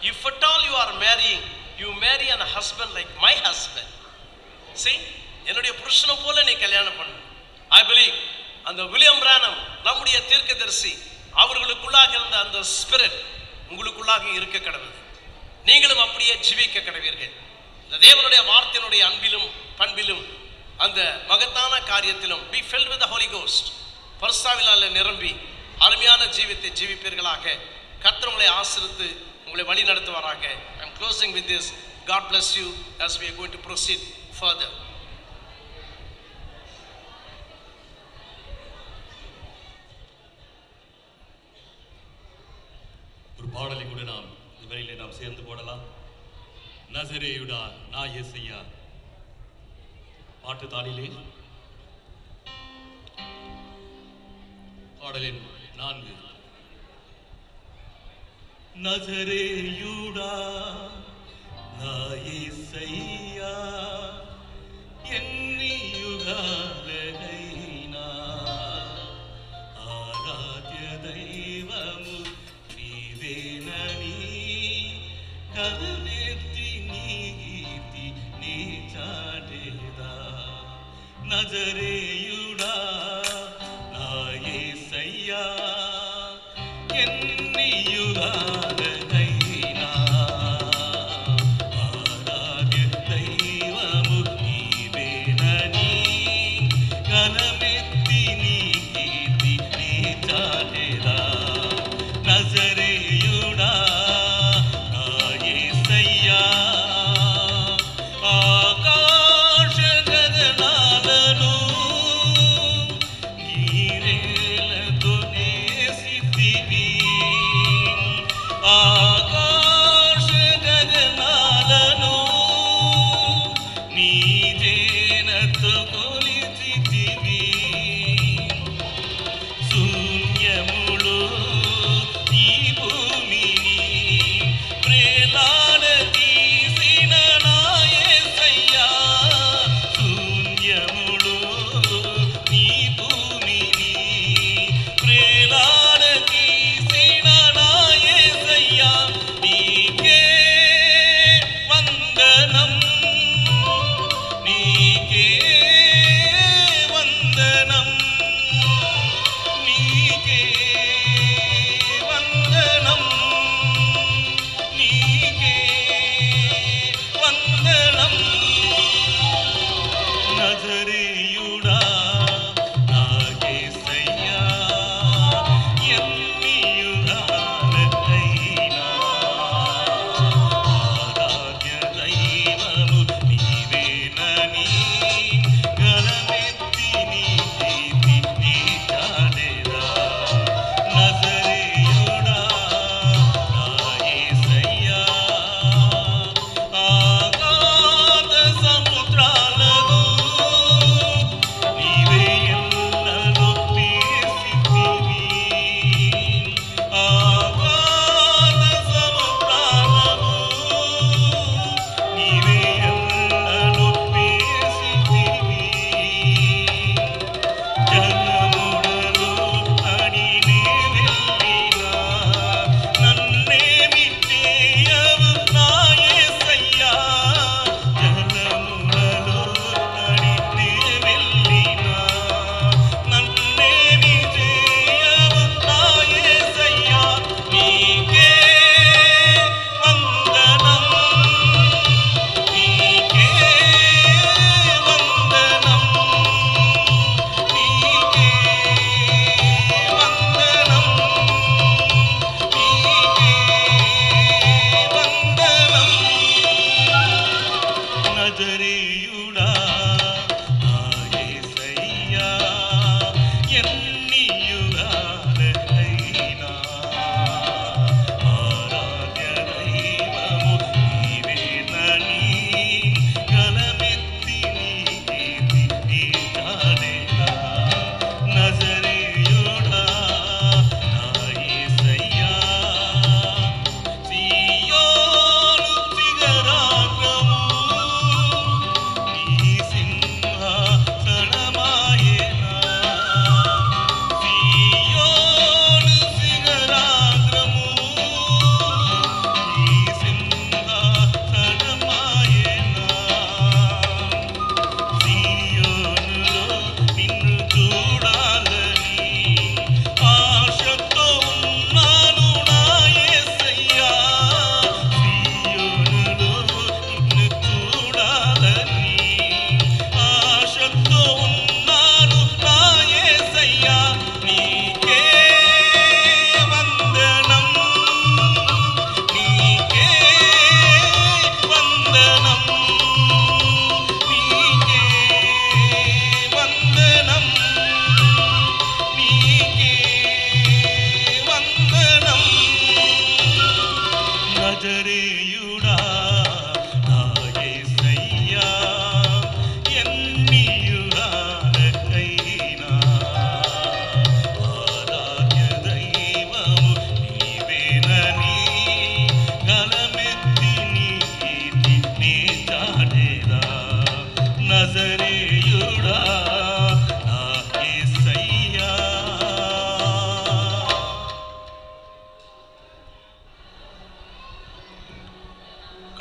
if at all you are marrying, you marry a husband like my husband. see, என்னுடைய புருஷனை போல நீ கல்யாணம் பண்ணு. I believe அந்த வில்லியம் பிரானம் நம்முடைய தீர்க்கதரிசி அவர்களுக்குள்ளாக இருந்த அந்த ஸ்பிரிட் உங்களுக்குள்ளாக இருக்க கடவுள். நீங்களும் அப்படியே ஜீவிக்க கடவீர்கள். இந்த தேவனுடைய வார்த்தையினுடைய அன்பிலும் பண்பிலும் அந்த மகத்தான காரியத்திலும் be filled with the Holy Ghost, பரிசுத்தாவினாலே நிரம்பி அருமையான ஜீவித்தை ஜீவிப்பீர்களாக. கர்த்தர் உங்களை ஆசீர்வதித்து உங்களை வழி நடத்துவாராக. I am closing with this. God bless you as we are going to proceed further. ஒரு பாடலை கூட நாம் இந்த வரையிலே நாம் சேர்ந்து போடலாம். நசரேயுடா நான் இயேசையா பாட்டு தாளிலே பாடலின் 4. நசரேயுடா நான் இயேசையா என்னியுகாலகைனா ஆராத்ய தெய்வமு நீவேனனி கதனேத்தி நீகீர்த்தி நீ சாடேதா. நசரேயுடா நான் இயேசையா என்னியுகாலகைனா ஆராத்ய தெய்வமு நீவேனனி கதனேத்தி நீகீர்த்தி நீ சாடேதா. நசரேயுடா நான் இயேசையா ஆகாಶ ಗಗನಾಲನು ನೀರೇಲದು ನೇಸಿದ್ದೀವಿ.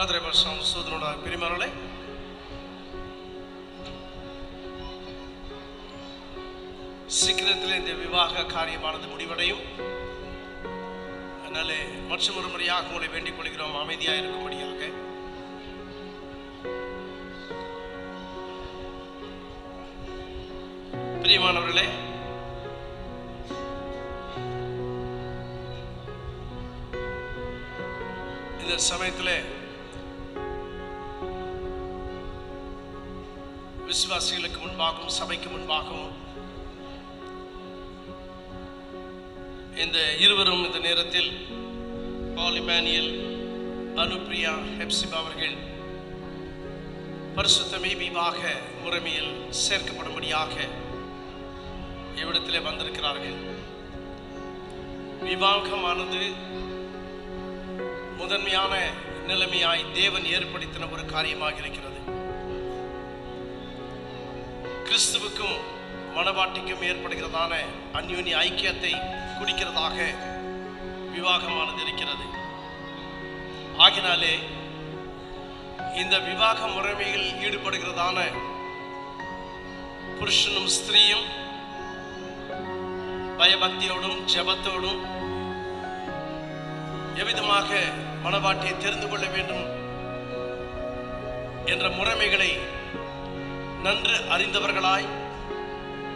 கர்த்தருடைய பரிசுத்த சூத்திரனோட பிரியமானவர்களே, சீக்கிரத்தில் இந்த விவாக காரியமானது முடிவடையும். அதனால மற்றொரு முறையாக உங்களை வேண்டிக் கொள்கிறோம், அமைதியாக இருக்கும்படியாக. பிரியமானவர்களே, இந்த சமயத்தில் விசுவாசிகளுக்கு முன்பாகவும் சபைக்கு முன்பாகவும் இந்த இருவரும் இந்த நேரத்தில் பால் இமானுவேல், அனுப்பிரியா, ஹெப்சிபா அவர்கள் பரிசுத்தமே விவாக முறைமையில் சேர்க்கப்படும்படியாக இவ்விடத்திலே வந்திருக்கிறார்கள். விவாகமானது முதன்மையான நிலைமையாய் தேவன் ஏற்படுத்தின ஒரு காரியமாக இருக்கிறது. கிறிஸ்துவுக்கும் மனவாட்டிக்கும் ஏற்படுகிறதான அந்யோன்ய ஐக்கியத்தை குறிக்கிறதாக விவாகமானது இருக்கிறது. ஆகினாலே இந்த விவாக முறைமையில் ஈடுபடுகிறதான புருஷனும் ஸ்திரீயும் பயபக்தியோடும் ஜெபத்தோடும் எவ்விதமாக மனவாட்டியை தெரிந்து கொள்ள வேண்டும் என்ற முறைமைகளை நன்று அறிந்தவர்களாய்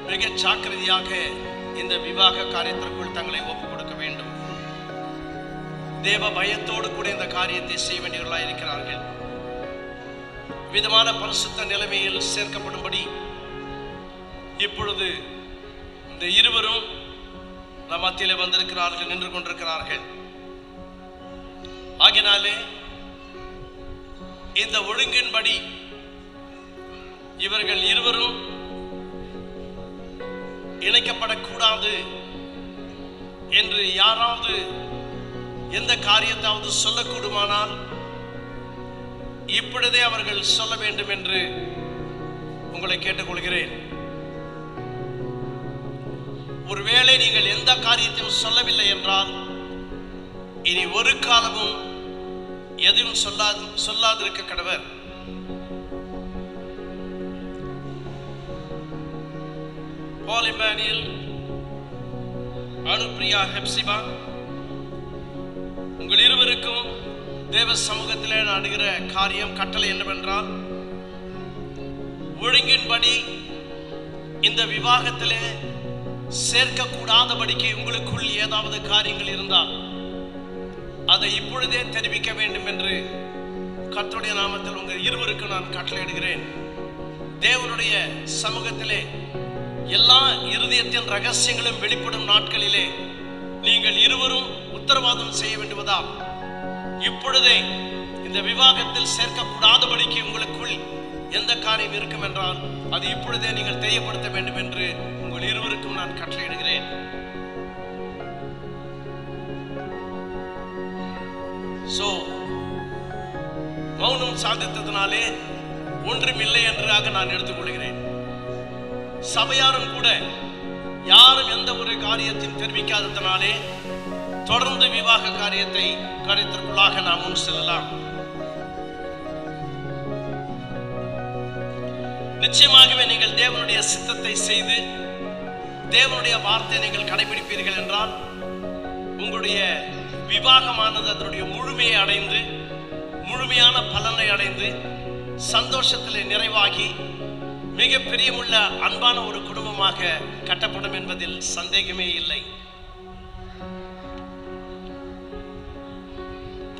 மிக ஜாக்கிரதையாக இந்த விவாக காரியத்திற்குள் தங்களை ஒப்புக் கொடுக்க வேண்டும். தேவ பயத்தோடு கூட இந்த காரியத்தை செய்ய வேண்டியவர்களாய் இருக்கிறார்கள். விதமான பரிசுத்த நிலைமையில் சேர்க்கப்படும்படி இப்பொழுது இந்த இருவரும் நம் மத்தியிலே வந்திருக்கிறார்கள், நின்று கொண்டிருக்கிறார்கள். ஆகினாலே இந்த ஒழுங்கின்படி இவர்கள் இருவரும் இணைக்கப்படக்கூடாது என்று யாராவது எந்த காரியத்தாவது சொல்லக்கூடுமானால் இப்பொழுதே அவர்கள் சொல்ல வேண்டும் என்று உங்களை கேட்டுக்கொள்கிறேன். ஒருவேளை நீங்கள் எந்த காரியத்தையும் சொல்லவில்லை என்றால் இனி ஒரு காலமும் எதுவும் சொல்லாதிருக்க கடவர். பால் இமானுவேல், அனுப்பிரியா, ஹெப்சிபா, உங்கள் இருவருக்கும் தேவ சமூகத்திலே நாடுகிற காரியம் கட்டளை என்னவென்றால், ஒழுங்கின்படி இந்த விவாகத்திலே சேர்க்கக்கூடாதபடிக்கு உங்களுக்குள் ஏதாவது காரியங்கள் இருந்தால் அதை இப்பொழுதே தெரிவிக்க வேண்டும் என்று கர்த்தருடைய நாமத்தில் உங்கள் இருவருக்கு நான் கட்டளையிடுகிறேன். தேவனுடைய சமூகத்திலே எல்லா இருதயத்தின் ரகசியங்களும் வெளிப்படும் நாட்களிலே நீங்கள் இருவரும் உத்தரவாதம் செய்ய வேண்டுவதால் இப்பொழுதே இந்த விவாகத்தில் சேர்க்கக்கூடாதபடிக்கு உங்களுக்குள் எந்த காரியம் இருக்கும் என்றால் அது இப்பொழுதே நீங்கள் தெரியப்படுத்த வேண்டும் என்று உங்கள் இருவருக்கும் நான் கட்டளையிடுகிறேன். மௌனம் சாதித்ததினாலே ஒன்றுமில்லை என்றாக நான் எடுத்துக்கொள்கிறேன். சபையாரும் கூட யாரும் எந்த ஒரு காரியத்தையும் தெரிவிக்காததினாலே தொடர்ந்து விவாக காரியத்திற்குள்ளாக நாம் முன் செல்லலாம். நிச்சயமாகவே நீங்கள் தேவனுடைய சித்தத்தை செய்து தேவனுடைய வார்த்தையை நீங்கள் கடைபிடிப்பீர்கள் என்றால் உங்களுடைய விவாகமானது அதனுடைய முழுமையை அடைந்து முழுமையான பலனை அடைந்து சந்தோஷத்திலே நிறைவாகி மிக பிரியமுள்ள அன்பான ஒரு குடும்பமாக கட்டப்படும் என்பதில் சந்தேகமே இல்லை.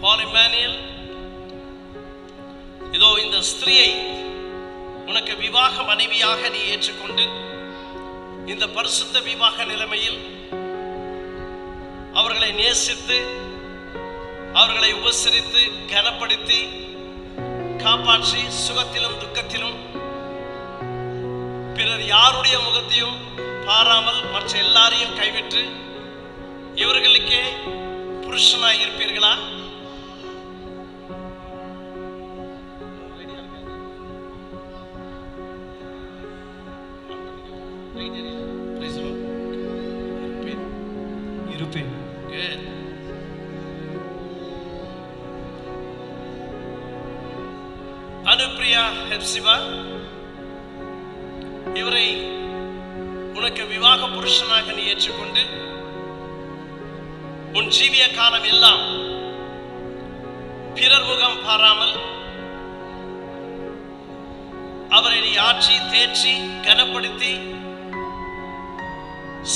பால் இமானுவேல், இதோ இந்த ஸ்திரீயை உனக்கு விவாக மனைவியாக நீ ஏற்றுக்கொண்டு இந்த பரிசுத்த விவாக நிலைமையில் அவர்களை நேசித்து அவர்களை உபசரித்து கனப்படுத்தி காப்பாற்றி சுகத்திலும் துக்கத்திலும் பிறர் யாருடைய முகத்தையும் பாராமல் மற்ற எல்லாரையும் கைவிட்டு இவர்களுக்கே புருஷனாய் இருப்பீர்களா? அனுப்பிரியா ஹெப்சிபா, இவரை உனக்கு விவாக புருஷனாக நீ ஏற்றுக்கொண்டு உன் ஜீவிய காலம் எல்லாம் பிறர் முகம் பாராமல் அவரை நீ ஆற்றி தேற்றி கனப்படுத்தி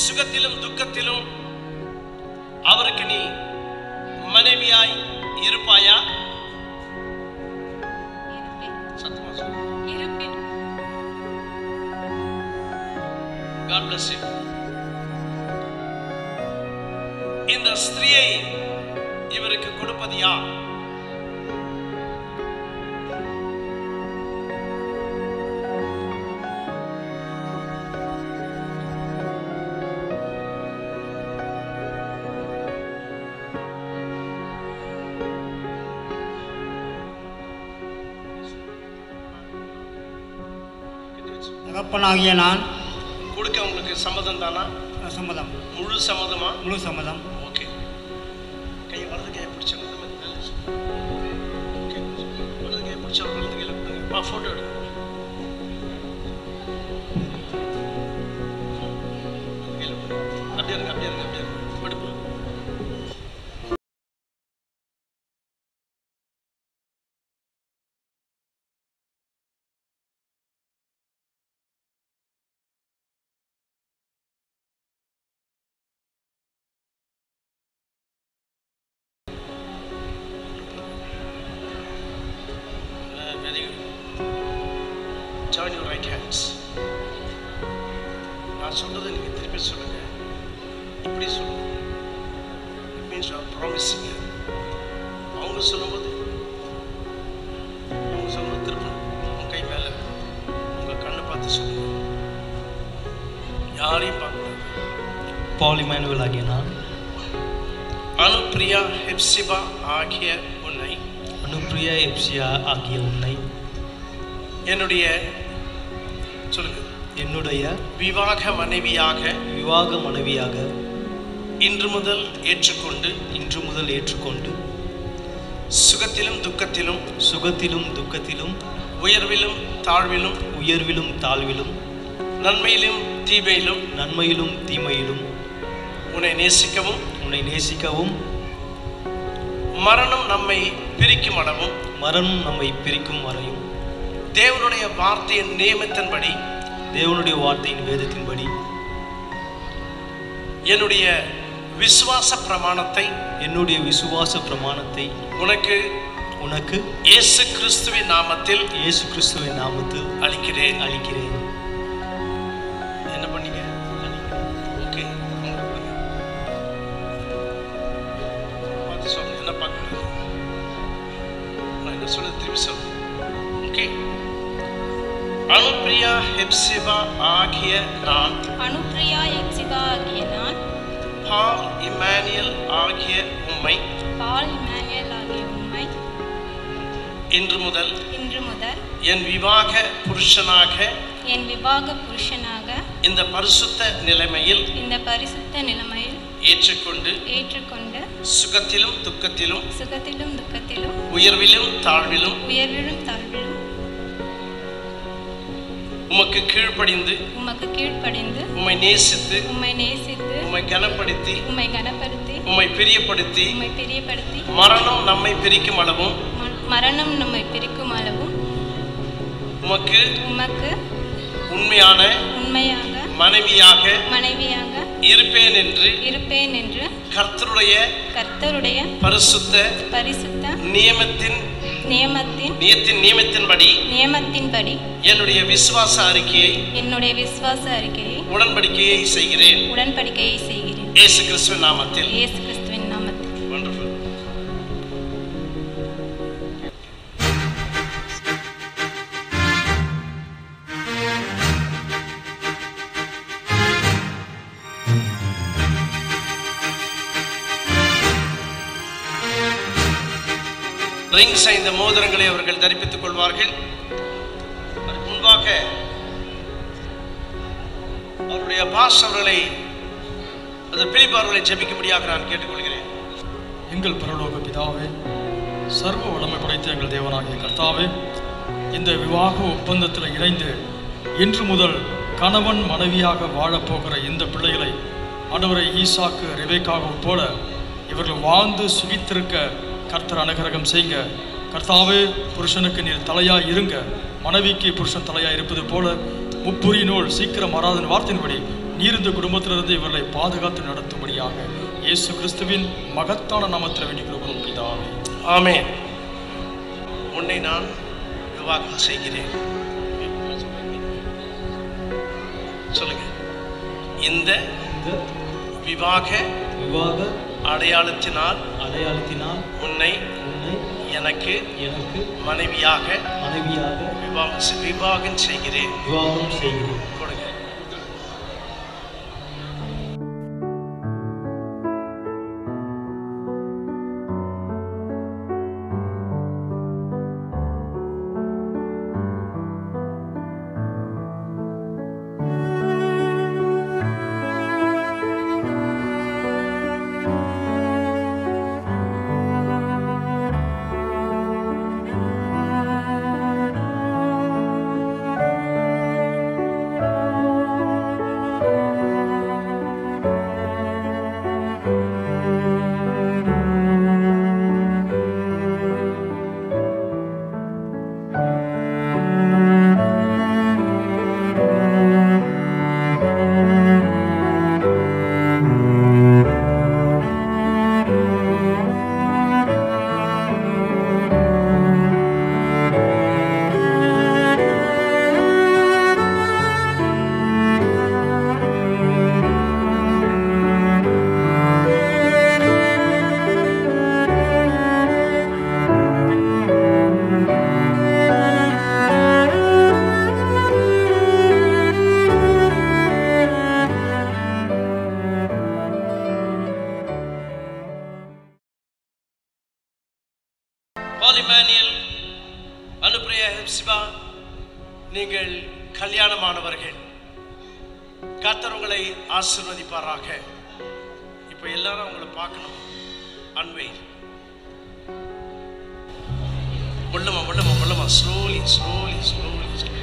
சுகத்திலும் துக்கத்திலும் அவருக்கு நீ மனைவியாய் இருப்பாயா? God bless you. இந்த ஸ்திரியை இவருக்கு கொடுப்பது யார்? தகப்பனாகிய நான் கொடுக்க உங்களுக்கு சம்மதம் தானா? சம்மதம். முழு சம்மதமா? முழு சம்மதம். ஓகே. கை வலது கையை பிடிச்சவங்க ஓகே, வலது கையை பிடிச்சவங்க வலது கையில் கொடுங்க. ஃபோட்டோ எடுங்க. அப்படியே இருங்க, அப்படியே இருங்க, அப்படியே இருங்க. எடுப்பா. Very good. Turn your right hands. நான் சொல்றதை நீங்க திருப்பி சொல்லுங்க. இப்படி சொல்லுங்க. It means you are promising. அவங்க சொல்லும்போது திருப்பி உங்க கை மேல உங்க கண்ணை பார்த்து சொல்லுங்க. யாரையும் பார்க்கக்கூடாது. பால் இமானுவேல் ஆகிய நான் அனுப்பிரியா ஹெப்சிபா ஆகிய உன்னை என்னுடைய சொல்லுங்க என்னுடைய விவாக மனைவியாக இன்று முதல் ஏற்றுக்கொண்டு சுகத்திலும் துக்கத்திலும் உயர்விலும் தாழ்விலும் நன்மையிலும் தீமையிலும் உன்னை நேசிக்கவும் மரணம் நம்மை பிரிக்கும் வரையும் தேவனுடைய வார்த்தையின் வேதத்தின்படி என்னுடைய விசுவாச பிரமாணத்தை உனக்கு இயேசு கிறிஸ்துவின் நாமத்தில் அளிக்கிறேன். என்ன பண்ணீங்க? ஓகே, பார்த்து சொல்லுங்க. என்ன பார்க்கணும்? நான் என்ன சொல்ல திரும்பி சொல்லுங்க. ஓகே. அனுப்பிரியா ஹெப்சிபா ஆகிய நான் பால் இமானுவேல் ஆகிய உம்மை இன்று முதல் என் விவாக புருஷனாக இந்த பரிசுத்த நிலைமையில் ஏற்றுக்கொண்டு சுகத்திலும் துக்கத்திலும் உயர்விலும் தாழ்விலும் உமக்கு கீழ்ப்படிந்து உம்மை நேசித்து உம்மை கனப்படுத்தி உம்மை பிரியப்படுத்தி மரணம் நம்மை பிரிக்கும் அளவும் உமக்கு உண்மையான மனைவியாக இருப்பேன் என்று கர்த்தருடைய பரிசுத்த நியமத்தின்படி என்னுடைய விசுவாச அறிக்கையை உடன்படிக்கையை செய்கிறேன். இயேசு கிறிஸ்துவின் நாமத்தில். Wonderful. ரிங்ஸ் இந்த மோதிரங்களை அவர்கள் தரிப்பித்துக் கொள்வார்கள். அதற்கு முன்பாக அவருடைய பாஸ்டர் அவர்களை பிலிப் அவர்களை ஜெபிக்கும்படியாக நான் கேட்டுக்கொள்கிறேன். எங்கள் பரலோக பிதாவே, சர்வ வல்லமை படைத்த எங்கள் தேவனாகிய கர்த்தாவே, இந்த விவாக ஒப்பந்தத்தில் இணைந்து இன்று முதல் கணவன் மனைவியாக வாழப்போகிற இந்த பிள்ளைகளை ஆண்டவரை ஈசாக்கு ரெபேக்காவை போல இவர்கள் வாழ்ந்து சுகித்திருக்க கர்த்தர் அனுகிரகம் செய்யுங்க. கர்த்தாவே, புருஷனுக்கு நீர் தலையாய் இருங்க, மனைவிக்கு புருஷன் தலையாய் இருப்பது போல முப்புரி நூல் சீக்கிரம் வராதன் வார்த்தையின்படி நீர் இந்த குடும்பத்திலிருந்து இவர்களை பாதுகாத்து நடத்தும்படியாக இயேசு கிறிஸ்துவின் மகத்தான நாமத்தில் வேண்டிக் கொள்கிறோம் பிதாவே. ஆமென். உன்னை நான் விவாகம் செய்கிறேன். சொல்லுங்க. இந்த விவாக அடையாளத்தினால் உன்னை எனக்கு மனைவியாக விவாகம் செய்கிறேன். கொடுங்க. நீங்கள் கல்யாணமானவர்கள், கர்த்தர் உங்களை ஆசீர்வதிப்பாராக. இப்போ எல்லாரும் உங்களை பார்க்கணும். அன்வை உள்ளமா ஸ்லோலி ஸ்லோலி ஸ்லோலி ஸ்லோலி.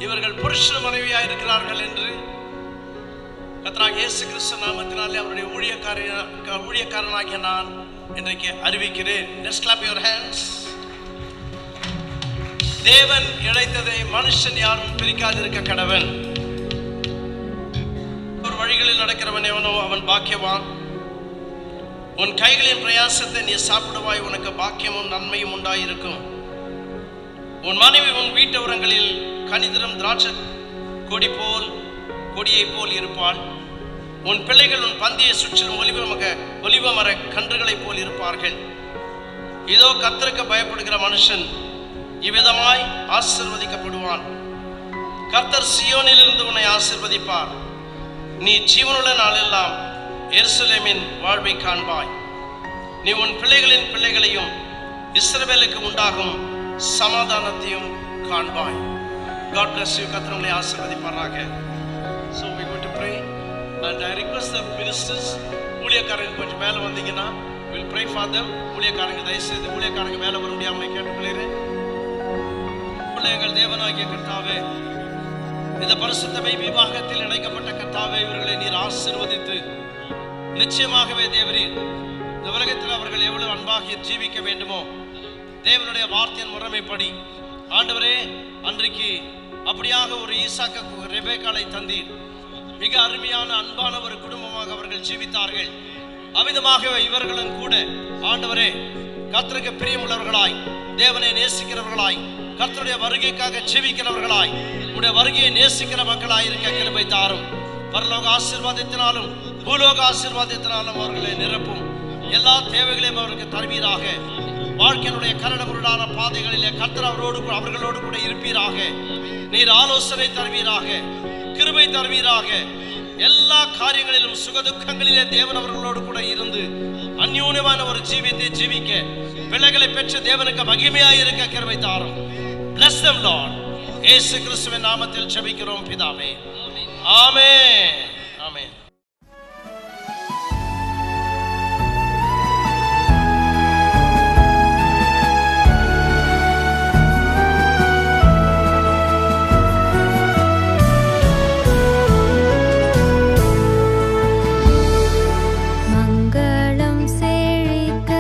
இவர்கள் புருஷ மனைவியாக இருக்கிறார்கள் என்று கர்த்தராகிய இயேசு கிறிஸ்து நாமத்தினாலே அவருடைய ஊழியக்காரனாகிய நான் இன்றைக்கு அறிவிக்கிறேன். Let's clap your hands. தேவன் இணைத்ததை மனுஷன் யாரும் பிரிக்காதிருக்க கடவன். ஒரு வழிகளில் நடக்கிறவன் எவனோ அவன் பாக்கியவான். உன் கைகளின் பிரயாசத்தை நீ சாப்பிடுவாய், உனக்கு பாக்கியமும் நன்மையும் உண்டாயிருக்கும். உன் மனைவி உன் வீட்டவரங்களில் கனிதரும் திராட்சை கொடியை போல் இருப்பாள். உன் பிள்ளைகள் உன் பந்தியை சுற்றிலும் ஒலிவ மர கன்றுகளை போல் இருப்பார்கள். இதோ கர்த்தருக்கு பயப்படுகிற மனுஷன் இவ்விதமாய் ஆசீர்வதிக்கப்படுவான். கர்த்தர் சீயோனிலிருந்து உன்னை ஆசீர்வதிப்பார். நீ ஜீவனுள்ள நாளெல்லாம் எருசலேமின் வாழ்வை காண்பாய். நீ உன் பிள்ளைகளின் பிள்ளைகளையும் இஸ்ரவேலுக்கு உண்டாகும் சமாதானத்தையும் காண்பாய். God bless you. கர்த்தர் உங்களை ஆசீர்வதிப்பாராக. So we going to pray and I request the ministers, ஊழியக்காரங்க கொஞ்சம் மேலே வந்தீங்கன்னா we'll pray for them. ஊழியக்காரங்க தயவுசெய்து ஊழியக்காரங்க மேலே வர முடியாமல் கேட்டுக்கொள்கிறேன். எங்கள் தேவனாகிய கர்த்தாவே, இந்த பரிசுத்தமை விவாகத்தில் இணைக்கப்பட்ட கர்த்தாவே இவர்களை நீர் ஆசீர்வதித்து நிச்சயமாகவே தேவரீர் இந்த உலகத்தில் அவர்கள் எவ்வளவு அன்பாக ஜீவிக்க வேண்டுமோ தேவனுடைய வார்த்தையின் முறைமைப்படி ஆண்டவரே அன்றைக்கு அப்படியாக ஒரு ஈசாக்கு ரெபேக்காளை தந்தீர். மிக அருமையான அன்பான ஒரு குடும்பமாக அவர்கள் ஜீவித்தார்கள். அமிதமாக இவர்களும் கூட ஆண்டவரே கர்த்தருக்கு பிரியமுள்ளவர்களாய் தேவனை நேசிக்கிறவர்களாய் கர்த்தருடைய வருகைக்காக ஜீவிக்கிறவர்களாய் உடைய வருகையை நேசிக்கிற மக்களாய் இருக்க கிருபை தாரும். பரலோக ஆசீர்வாதத்தினாலும் பூலோக ஆசீர்வாதத்தினாலும் அவர்களை நிரப்பும். எல்லா தேவைகளையும் அவருக்கு தருவீராக. வாழ்க்கையினுடைய கரடுமுரடான பாதைகளிலே கர்த்தர் அவர்களோடு கூட இருப்பீராக. நீர் ஆலோசனை தருவீராக, கிருபை தருவீராக. எல்லா காரியங்களிலும் சுகதுக்கங்களிலே தேவன் அவர்களோடு கூட இருந்து அந்யோன்யமான ஒரு ஜீவியத்தை ஜீவிக்க பிள்ளைகளை பெற்று தேவனுக்கு மகிமையாய் இருக்க கிருபை தாரும். Bless them, Lord. இயேசு கிறிஸ்துவின் நாமத்தில் ஜெபிக்கிறோம் பிதாவே. ஆமென். ஆமென். மங்களம் செழிக்க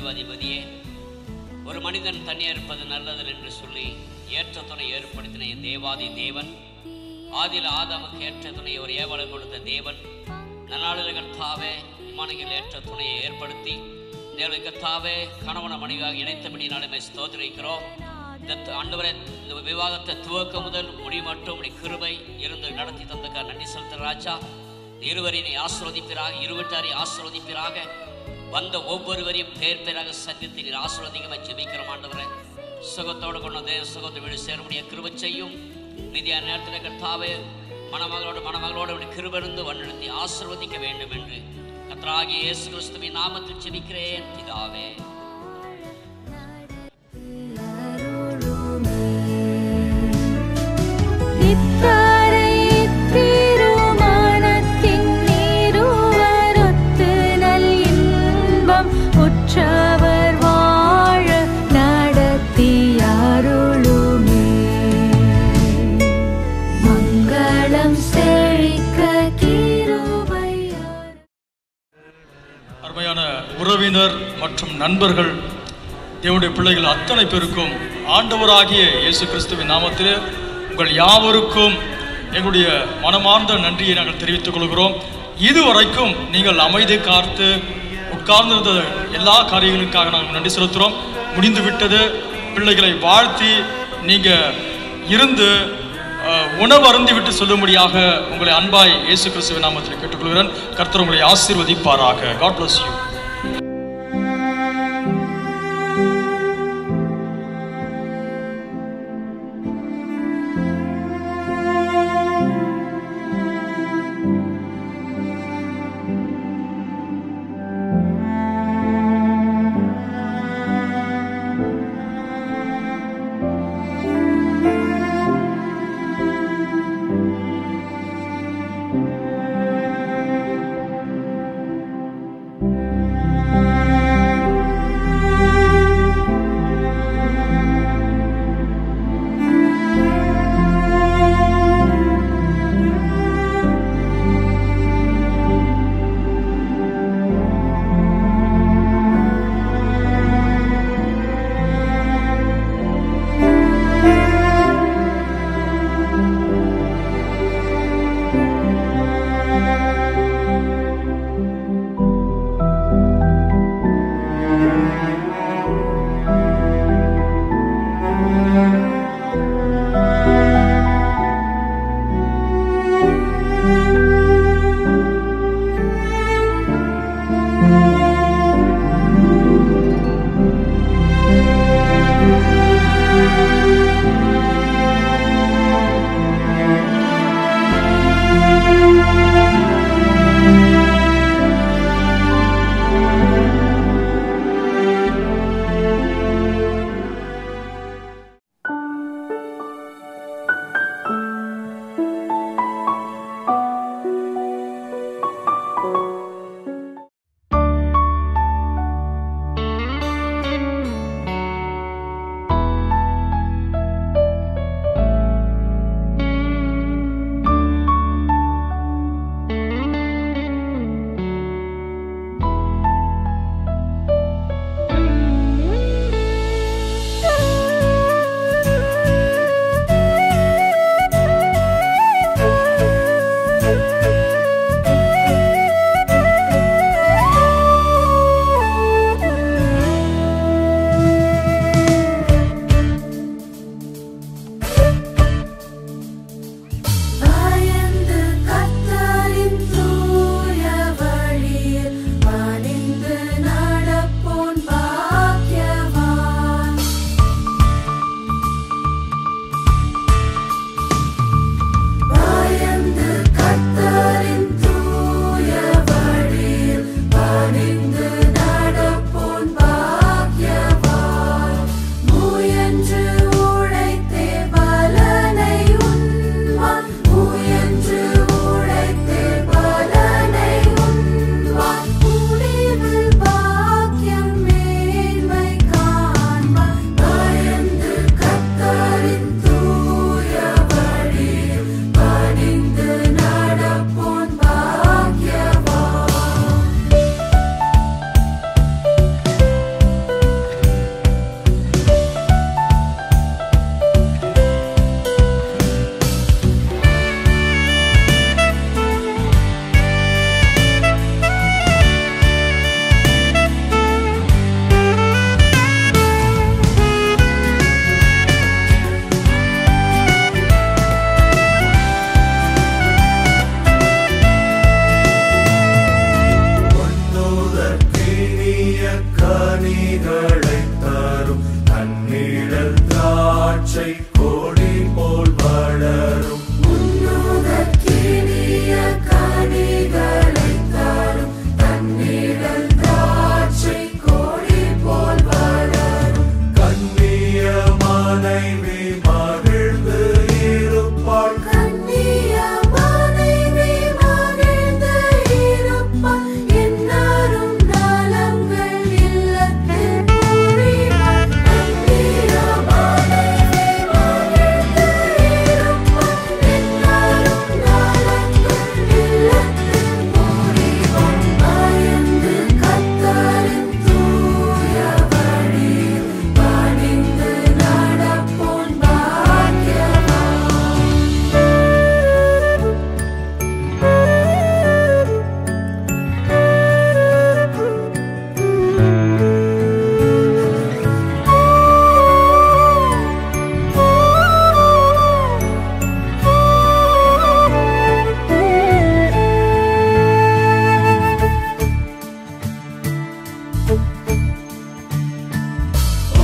சர்வாதிபதியே, ஒரு மனிதன் தனியாக இருப்பது நல்லதில் என்று சொல்லி ஏற்ற துணை ஏற்படுத்தின என் தேவாதி தேவன், ஆதியில் ஆதாமுக்கு ஏற்ற துணையை ஒரு ஏவலை கொடுத்த தேவன், நன்னாளில் கர்த்தாவே இம்மானுகள் ஏற்ற துணையை ஏற்படுத்தி தேவனை கர்த்தாவே கணவன மனைவியாக இணைத்தபடினாலுமே ஸ்தோத்திரிக்கிறோம். இந்த ஆண்டவரே, இந்த விவாகத்தை துவக்க முதல் முடி மட்டும் உடைய கிருபை இருந்து நடத்தி தந்தக்க நன்றி செலுத்துகிற ராஜா. இருவரையும் ஆசீர்வதிப்பீராக, இருவட்டாரை ஆசீர்வதிப்பீராக. வந்த ஒவ்வொருவரையும் பேர் பேராக சந்தித்து நீர் ஆசீர்வதிக்கமாக ஜெபிக்கிறோம் ஆண்டவரே. சுகத்தோடு கொண்ட தேவ சுகத்தை வீடு சேரக்கூடிய கிருபை செய்யும். நிதியான நேரத்தில் கர்த்தாவே மணமகளோடு கிருபையிருந்து வழிநடத்தி ஆசீர்வதிக்க வேண்டும் என்று கர்த்தராகிய இயேசு கிறிஸ்துவின் நாமத்தில் ஜெபிக்கிறேன் பிதாவே. அருமையான உறவினர் மற்றும் நண்பர்கள், தேவனுடைய பிள்ளைகள் அத்தனை பேருக்கும் ஆண்டவராகிய இயேசு கிறிஸ்துவின் நாமத்தில் உங்கள் யாவருக்கும் எங்களுடைய மனமார்ந்த நன்றியை நாங்கள் தெரிவித்துக் கொள்கிறோம். இதுவரைக்கும் நீங்கள் அமைதி காத்து உட்கார்ந்திருந்த எல்லா காரியங்களுக்காக நாங்கள் நன்றி செலுத்துகிறோம். முடிந்து விட்டது. பிள்ளைகளை வாழ்த்தி நீங்கள் இருந்து உணவு அருந்தி விட்டு சொல்லும்படியாக உங்களை அன்பாய் இயேசு கிறிஸ்துவின் நாமத்தில் கேட்டுக்கொள்கிறேன். கர்த்தர் உங்களை ஆசீர்வதிப்பாராக. God bless you. கொடி போல் வளரும் முன்னுதற்கினிய கனிகளை தரும் தன்னிடல் திராட்சை கொடி போல் வளரும் கண்ணிய மனைவி மகிழ்ந்து இருப்பாள் கண்ணிய மனைவி மகிழ்ந்து இருப்பாள் என்னாரும் நலங்கள் இல்லத்தில் புரிவாள் கண்ணிய மனைவி மகிழ்ந்து இருப்பாள் என்னாரும் நலங்கள் இல்லத்தில் புரிவாள் பயந்து கர்த்தரின் தூய வழியில் பணிந்து நடப்போன் பாக்கியவான்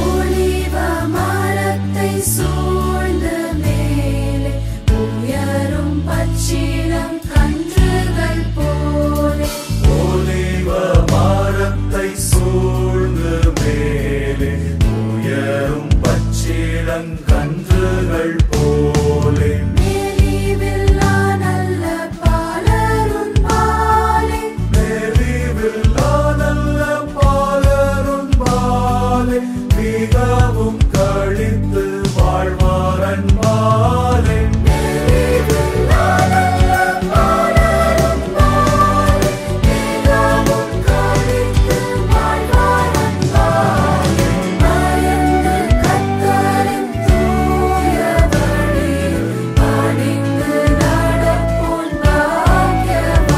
ஒலிவ மரத்தை சூழ்ந்து மேலே உயரும் பச்சிளம் கன்றுகள் போலே ஒலிவ மரத்தை சூழ்ந்து மேலே உயரும் பச்சிளங்கன்றுகள் போலே மெலிவில்லா நல்ல பாலரும் பாலே மெலிவில்லா நல்ல பாலரும் பாலே மிகவும் கழித்து வாழ்வாரன் பாலே மெலிவில்லா நல்ல பாலரும் பாலே மிகவும் கழித்து வாழ்வாரன் பாலே பயந்து கர்த்தரின் தூய வழியில் பணிந்து நடப்போன் பாக்கியவான்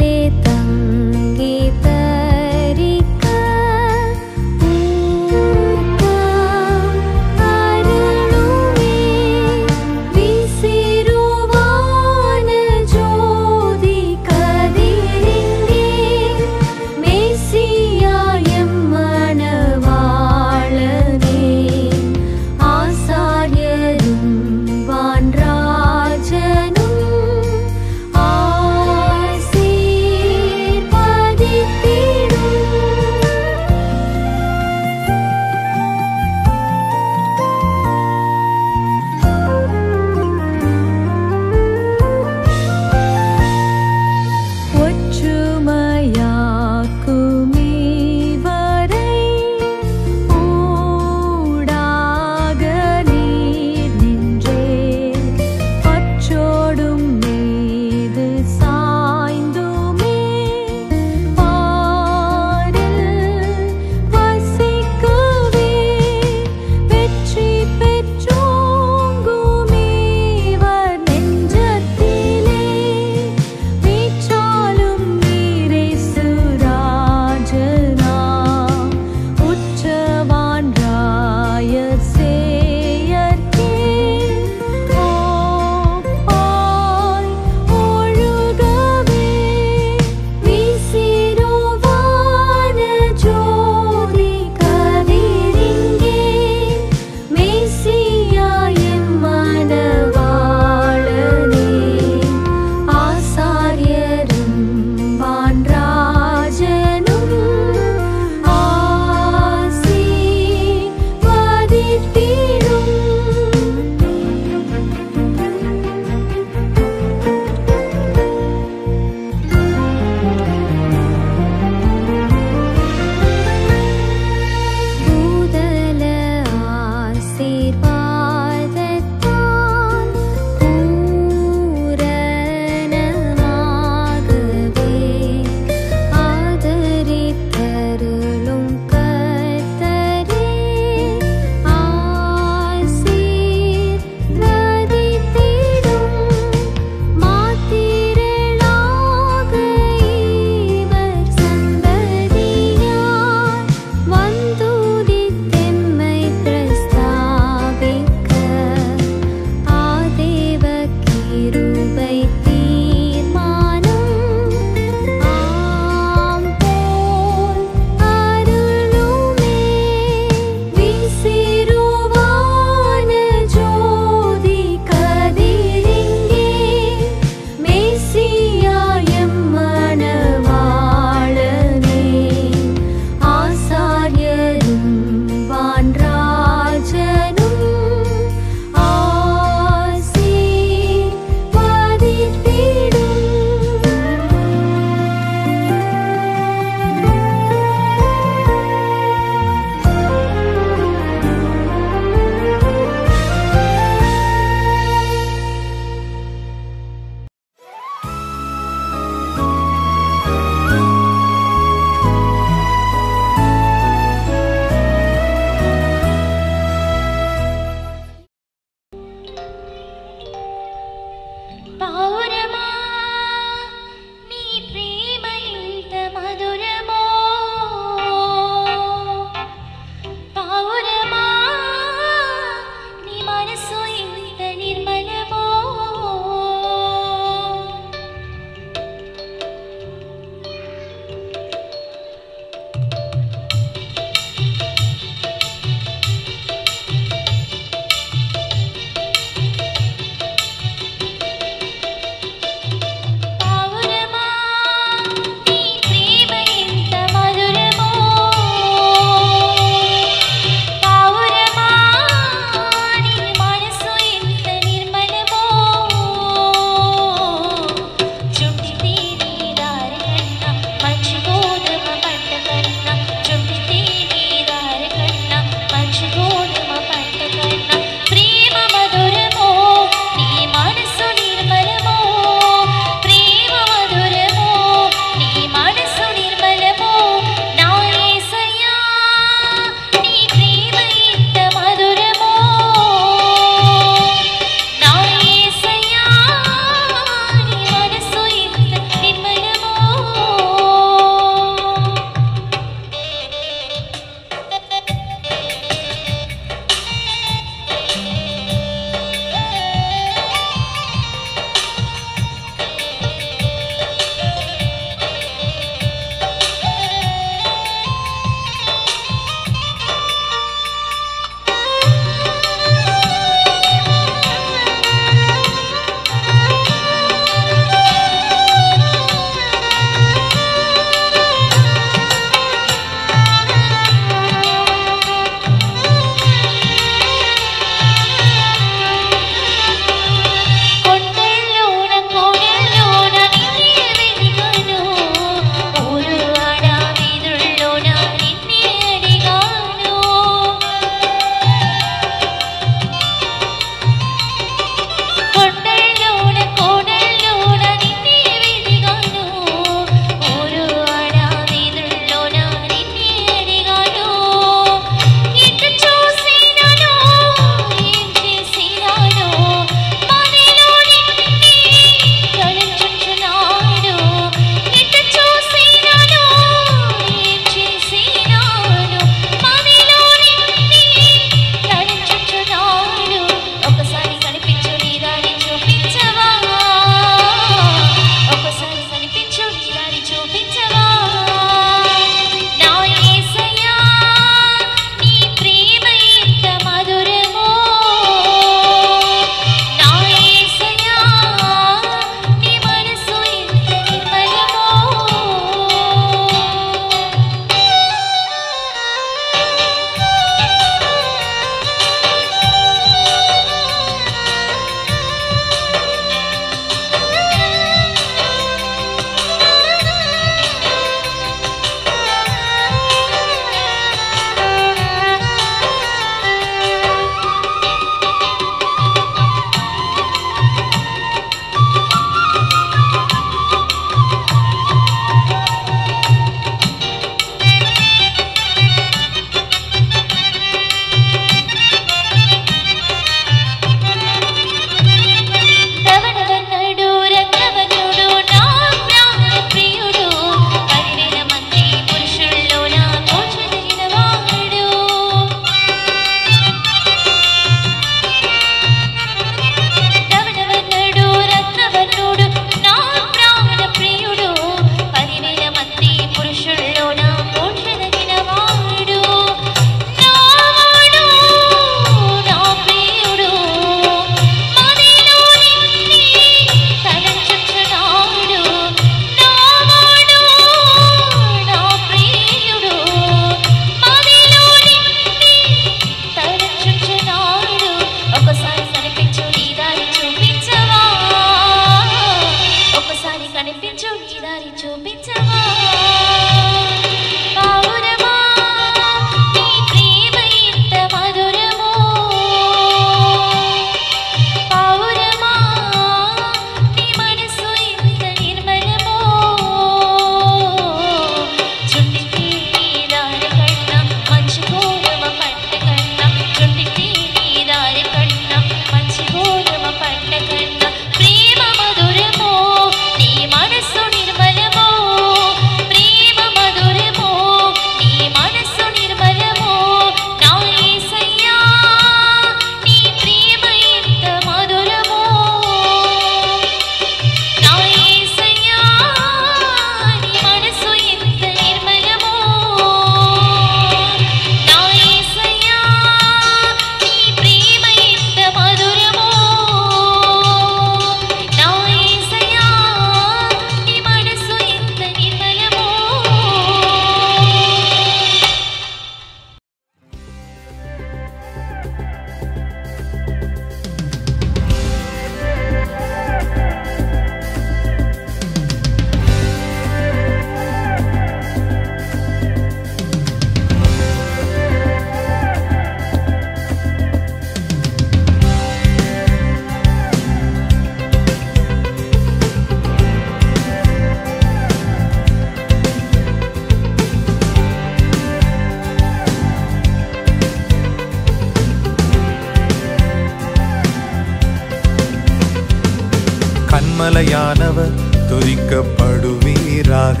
கன்மலையானவர் துதிக்கப்படுவீராக.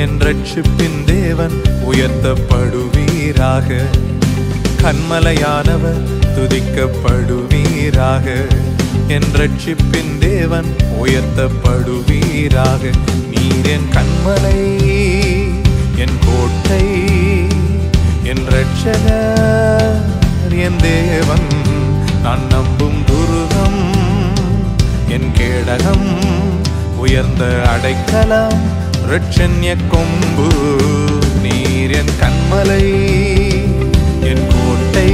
என் ரட்சிப்பின் தேவன் உயர்த்தப்படுவீராக. கன்மலையானவர் துதிக்கப்படுவீராக. என் ரட்சிப்பின் தேவன் உயர்த்தப்படுவீராக. நீர் என் கன்மலை, என் கோட்டை, என் ரட்சகர், என் தேவன், நான் நம்பும் துருகம், என் கேடகம், உயர்ந்த அடைக்கலம், இரட்சண்ய கொம்பு. நீர் என் கன்மலை, என் கோட்டை,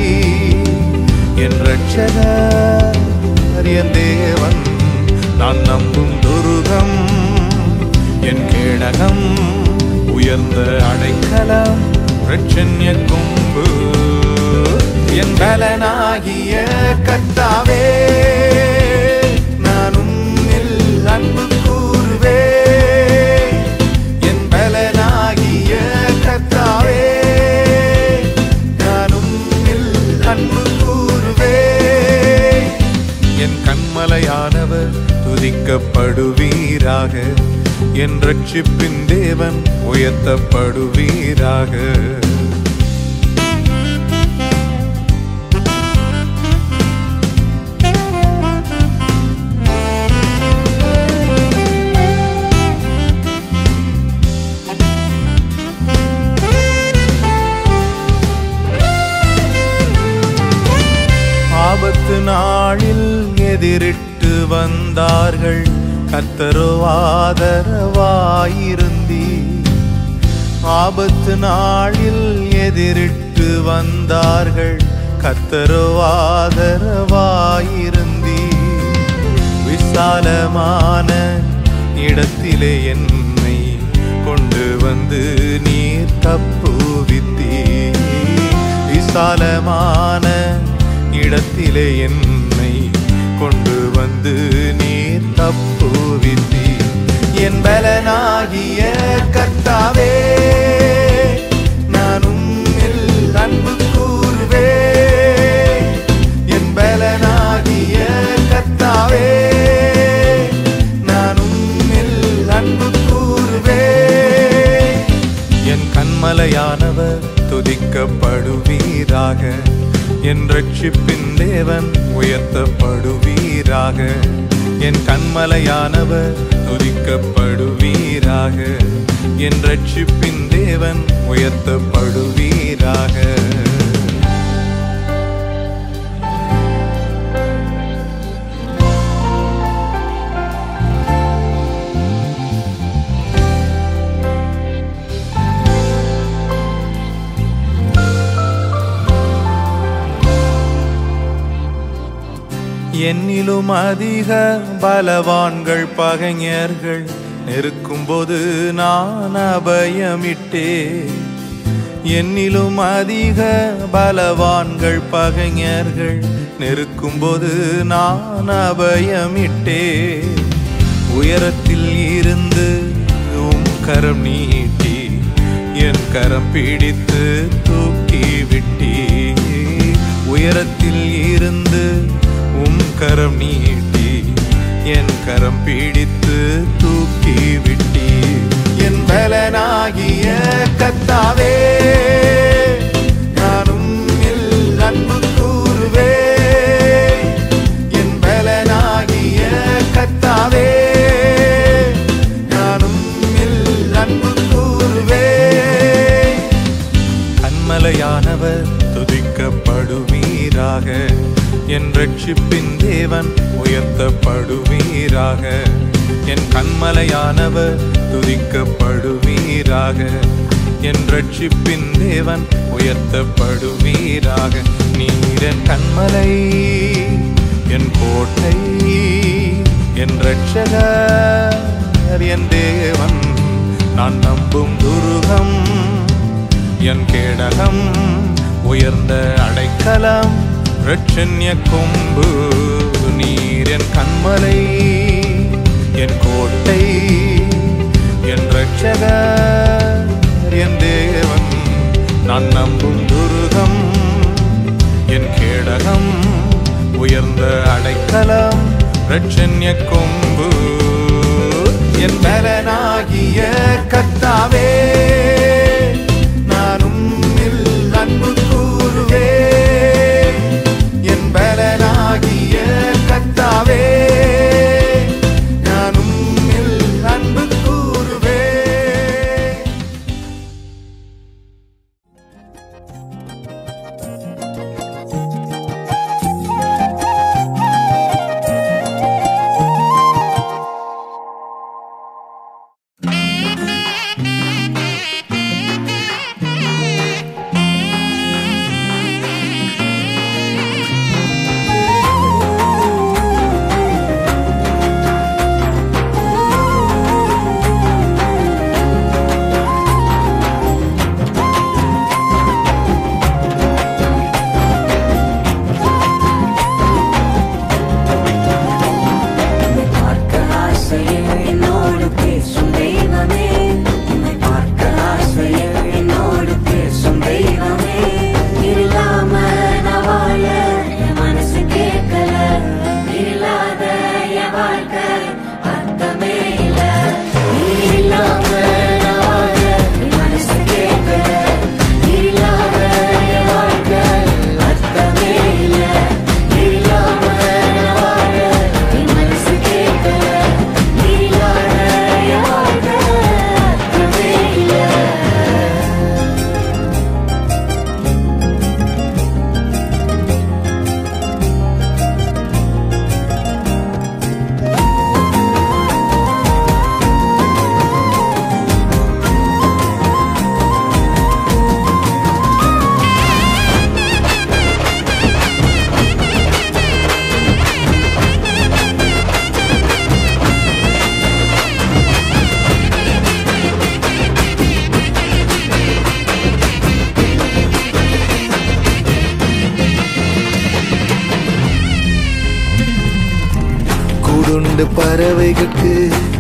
என் ரட்சகர், என் தேவன், நான் நம்பும் துருகம், என் கேடகம், உயர்ந்த அடைக்கலம், இரட்சண்ய கொம்பு. என் பலனாகிய கர்த்தாவே, நான் உம்மில் அன்பு கூறுவே. என் பலனாகிய கர்த்தாவே, நான் உம்மில் அன்பு கூறுவே. என் கன்மலையானவர் துதிக்கப்படுவீராக. என் ரட்சிப்பின் தேவன் உயர்த்தப்படுவீராக. ஆபத்து நாளில் எதிரிட்டு வந்தார்கள், கர்த்தரோ ஆதரவாயிருந்தீர். ஆபத்து நாளில் எதிரிட்டு வந்தார்கள், கர்த்தரோ ஆதரவாயிருந்தீர். விசாலமான இடத்திலே என்னை கொண்டு வந்து நீர் தப்புவித்தீர். விசாலமான இடத்திலே என்னை கொண்டு வந்து நீர் தப்புவித்தீர். என் பலனாகிய கர்த்தாவே, நான் உம்மில் அன்பு கூறுவே. என் பலனாகிய கர்த்தாவே, நான் உம்மில் அன்பு கூறுவே. என் கன்மலையானவர் துதிக்கப்படுவீராக. என் ரட்சிப்பின் தேவன் உயர்த்தப்படுவீராக. என் கன்மலையானவர் துதிக்கப்படுவீராக. என் ரட்சிப்பின் தேவன் உயர்த்தப்படுவீராக. என்னிலும் அதிக பலவான்கள் பகைஞர்கள் நெருக்கும்போது நான் அபயமிட்டே. என்னிலும் அதிக பலவான்கள் பகைஞர்கள் நெருக்கும்போது நான் அபயமிட்டே. உயரத்தில் இருந்து உம் கரம் நீட்டி என் கரம் பிடித்து தூக்கி விட்டீ. உயரத்தில் இருந்து உம் கரம் நீட்டி என் கரம் பிடித்து தூக்கி விட்டீ. என் பலனாகிய கர்த்தாவே, நான் உம்மில் அன்பு கூறுவே. என் பலனாகிய கர்த்தாவே, நான் உம்மில் அன்பு கூறுவே. கன்மலையானவர் துதிக்கப்படுவீராக. என் ரட்சிப்பின் தேவன் உயர்த்தப்படுவீராக. என் கன்மலையானவர் துதிக்கப்படுவீராக. என் ரட்சிப்பின் தேவன் உயர்த்தப்படுவீராக. நீர் என் கன்மலை, என் கோட்டை, என் ரட்சகர், என் தேவன், நான் நம்பும் துருகம், என் கேடகம், உயர்ந்த அடைக்கலம், இரட்சண்ய கொம்பு. நீர் என் கன்மலை, என் கோட்டை, என் ரட்சகர், என் தேவன், நான் நம்பும் துருகம், என் கேடகம், உயர்ந்த அடைக்கலம், இரட்சண்ய கொம்பு. என் பலனாகிய கர்த்தாவே நான் உம்மில் அன்பு கூறுவே என் பலனாகிய கர்த்தாவே நான் உம்மில் அன்பு கூறுவே பறவைகளுக்கு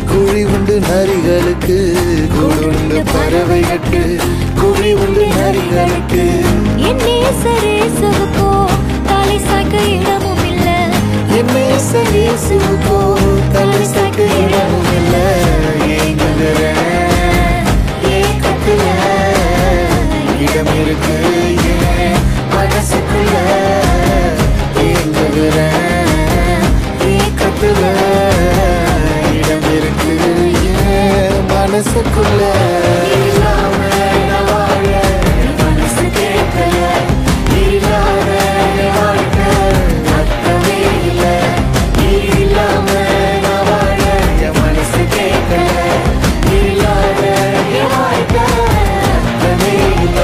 குழி உண்டு நரிகளுக்கு கூடுண்டு பறவைகளுக்கு குழி உண்டு நரிகளுக்கு என் நேசரேசுவுக்கோ தலை சாய்க்க இடமும் இல்ல என் நேசரேசுவுக்கோ தலை சாய்க்க இடமும் இல்ல ஏக்கத்துல இடம் இருக்கு ஏன் மனசுக்குள்ள ஏங்குகிறேன் ஏக்கத்துல இடம் இருக்கு ஏன் மனசுக்குள்ள இல்லாம நான் வாழ மனசு கேட்கல இல்லாத வாழ்க்கை அர்த்தமே இல்ல இல்லாம நான் வாழ என் மனசு கேட்கல இல்லாத வாழ்க்கை அர்த்தமே இல்ல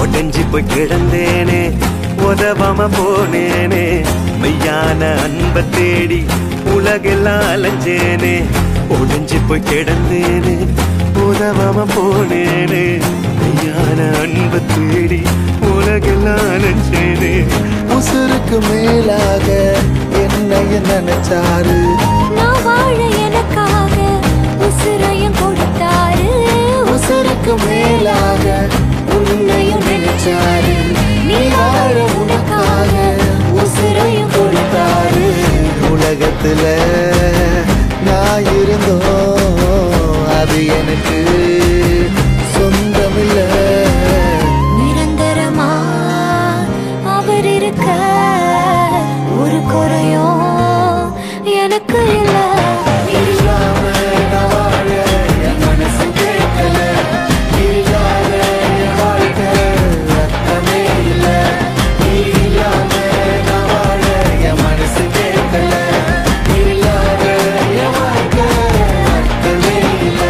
ஒடஞ்சி போய் கிடந்தேனே உதவாம போனேனே மெய்யான அன்பை தேடி உலகெல்லாம் அலைஞ்சேனே ஒடஞ்சி போய் கிடந்தேனே உதவாம போனேனே மெய்யான அன்பை தேடி உலகெல்லாம் அலைஞ்சேனே உசுருக்கு மேலாக என்னைய நினைச்சாரு நான் வாழ எனக்காக உசுரையும் கொடுத்தாரு உசுருக்கு மேலாக உன்னையும் நினைச்சாரு நீ வாழ உனக்காக உசுரையும் கொடுத்தாரு உலகத்துல நான் இருந்தோம் அது எனக்கு சொந்தமில்ல நிரந்தரமா அவர் இருக்க ஒரு குறையும் எனக்கு இல்ல இல்லாம நான் வாழ என் மனசு கேட்கல இல்லாத என் வாழ்க்கை அர்த்தமே இல்ல இல்லாம நான் வாழ என் மனசு கேட்கல இல்லாத என் வாழ்க்கை அர்த்தமே இல்ல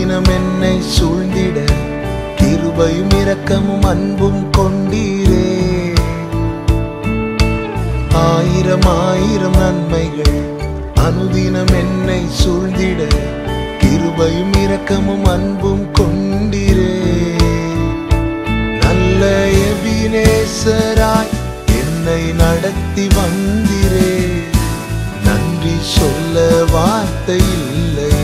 அனுதினம் என்னை சூழ்ந்திட கிருபையும் இரக்கமும் அன்பும் கொண்டீரே. ஆயிரம் ஆயிரம் நன்மைகள் அனுதினம் என்னை சூழ்ந்திட கிருபையும் இரக்கமும் அன்பும் கொண்டீரே. நல்ல எபினேசராய் என்னை நடத்தி வந்தீரே. நன்றி சொல்ல வார்த்தை இல்லையே.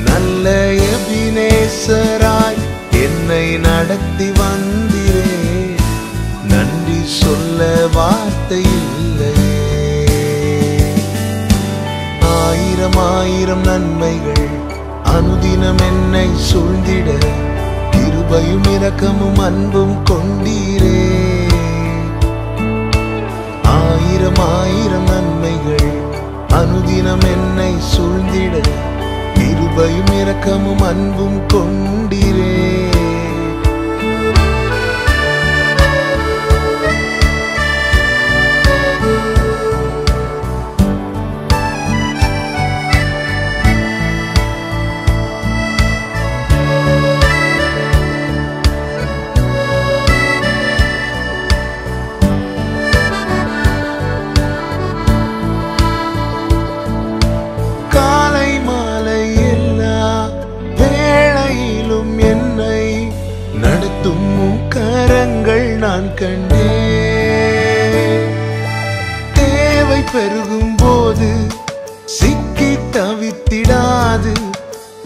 நல்ல எபினேசராய் என்னை நடத்தி வந்தீரே. நன்றி சொல்ல வார்த்தை இல்லையே. ஆயிரம் ஆயிரம் நன்மைகள் அனுதினம் என்னை சூழ்ந்திட கிருபையும் இரக்கமும் அன்பும் கொண்டீரே. ஆயிரம் ஆயிரம் நன்மைகள் அனுதினம் என்னை சூழ்ந்திட கிருபையும் இரக்கமும் அன்பும் கொண்டீரே. நான் கண்டேன். தேவை பெருகும் போது சிக்கி தவித்திடாது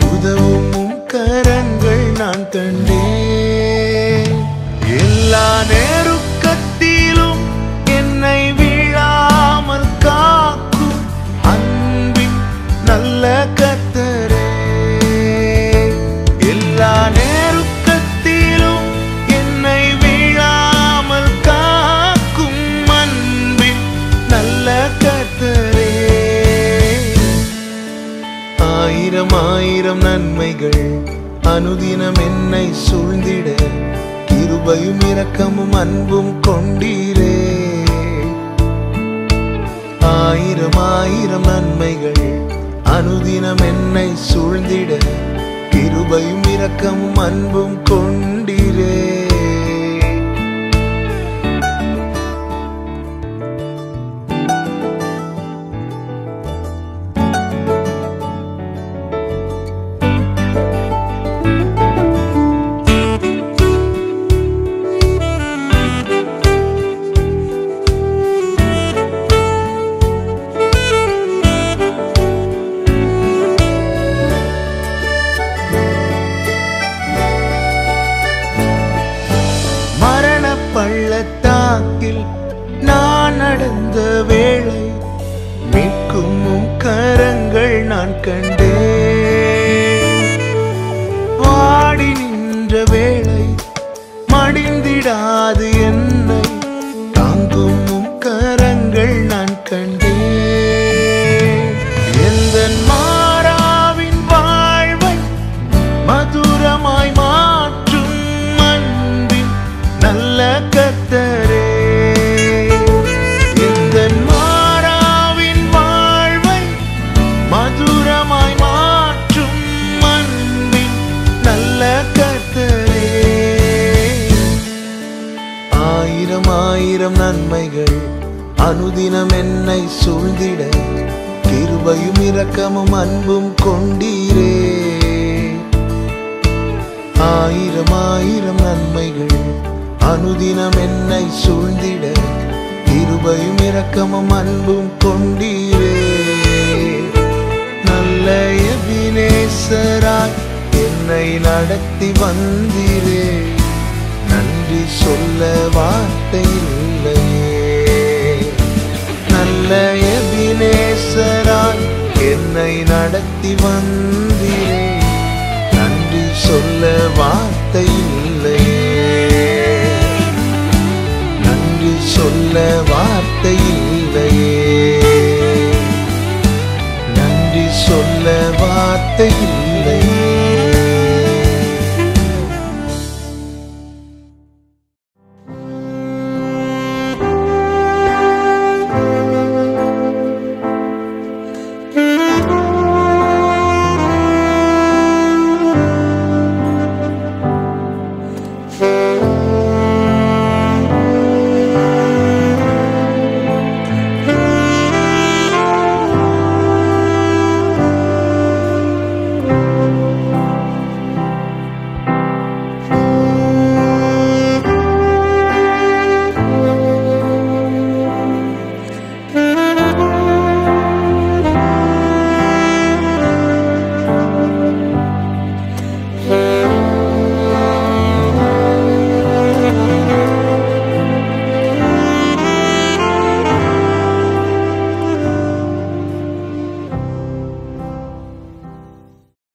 உதவும் கரங்கள் நான் கண்டேன். எல்லா நேருக்கத்திலும் என்னை வீழாமல் காக்கும் அன்பின் நல்ல கர்த்தரே. எல்லா நேருக்கத்திலும் என்னை ஆயிரம் ஆயிரம் நன்மைகள் அனுதினம் என்னை சூழ்ந்திட கிருபையும் இரக்கமும் அன்பும் கொண்டீரே. ஆயிரம் ஆயிரம் நன்மைகள் அனுதினம் என்னை சூழ்ந்திட கிருபையும் இரக்கமும் அன்பும் கொண்டீரே. பள்ளத்தாக்கில் நான் நடந்த வேளை மீட்கும் கரங்கள் நான் கண்டேன். வாடி நின்ற வேளை மடிந்திடாது என்னை தாங்கும் கரங்கள் நான் கண்டேன். எந்த மாறாவின் வாழ்வை மதுரமாய் மாற்றும் அன்பின் நல்ல கர்த்தரே. இந்த மாறாவின் வாழ்வை மதுரமாய் மாற்றும் அன்பின் நல்ல கர்த்தரே. ஆயிரம் ஆயிரம் நன்மைகள் அனுதினம் என்னை சூழ்ந்திட கிருபையும் இரக்கமும் அன்பும் கொண்டீரே. ஆயிரம் ஆயிரம் நன்மைகள் அனுதினம் என்னை சூழ்ந்திட கிருபையும் இரக்கமும் அன்பும் கொண்டீரே. நல்ல எபினேசராய் என்னை நடத்தி வந்தீரே. நன்றி சொல்ல வார்த்தை இல்லையே. நல்ல எபினேசராய் என்னை நடத்தி வந்தீரே. நன்றி சொல்ல வார்த்தை இல்லையே. நன்றி சொல்ல வார்த்தை இல்லையே. நன்றி சொல்ல வார்த்தை இல்லை.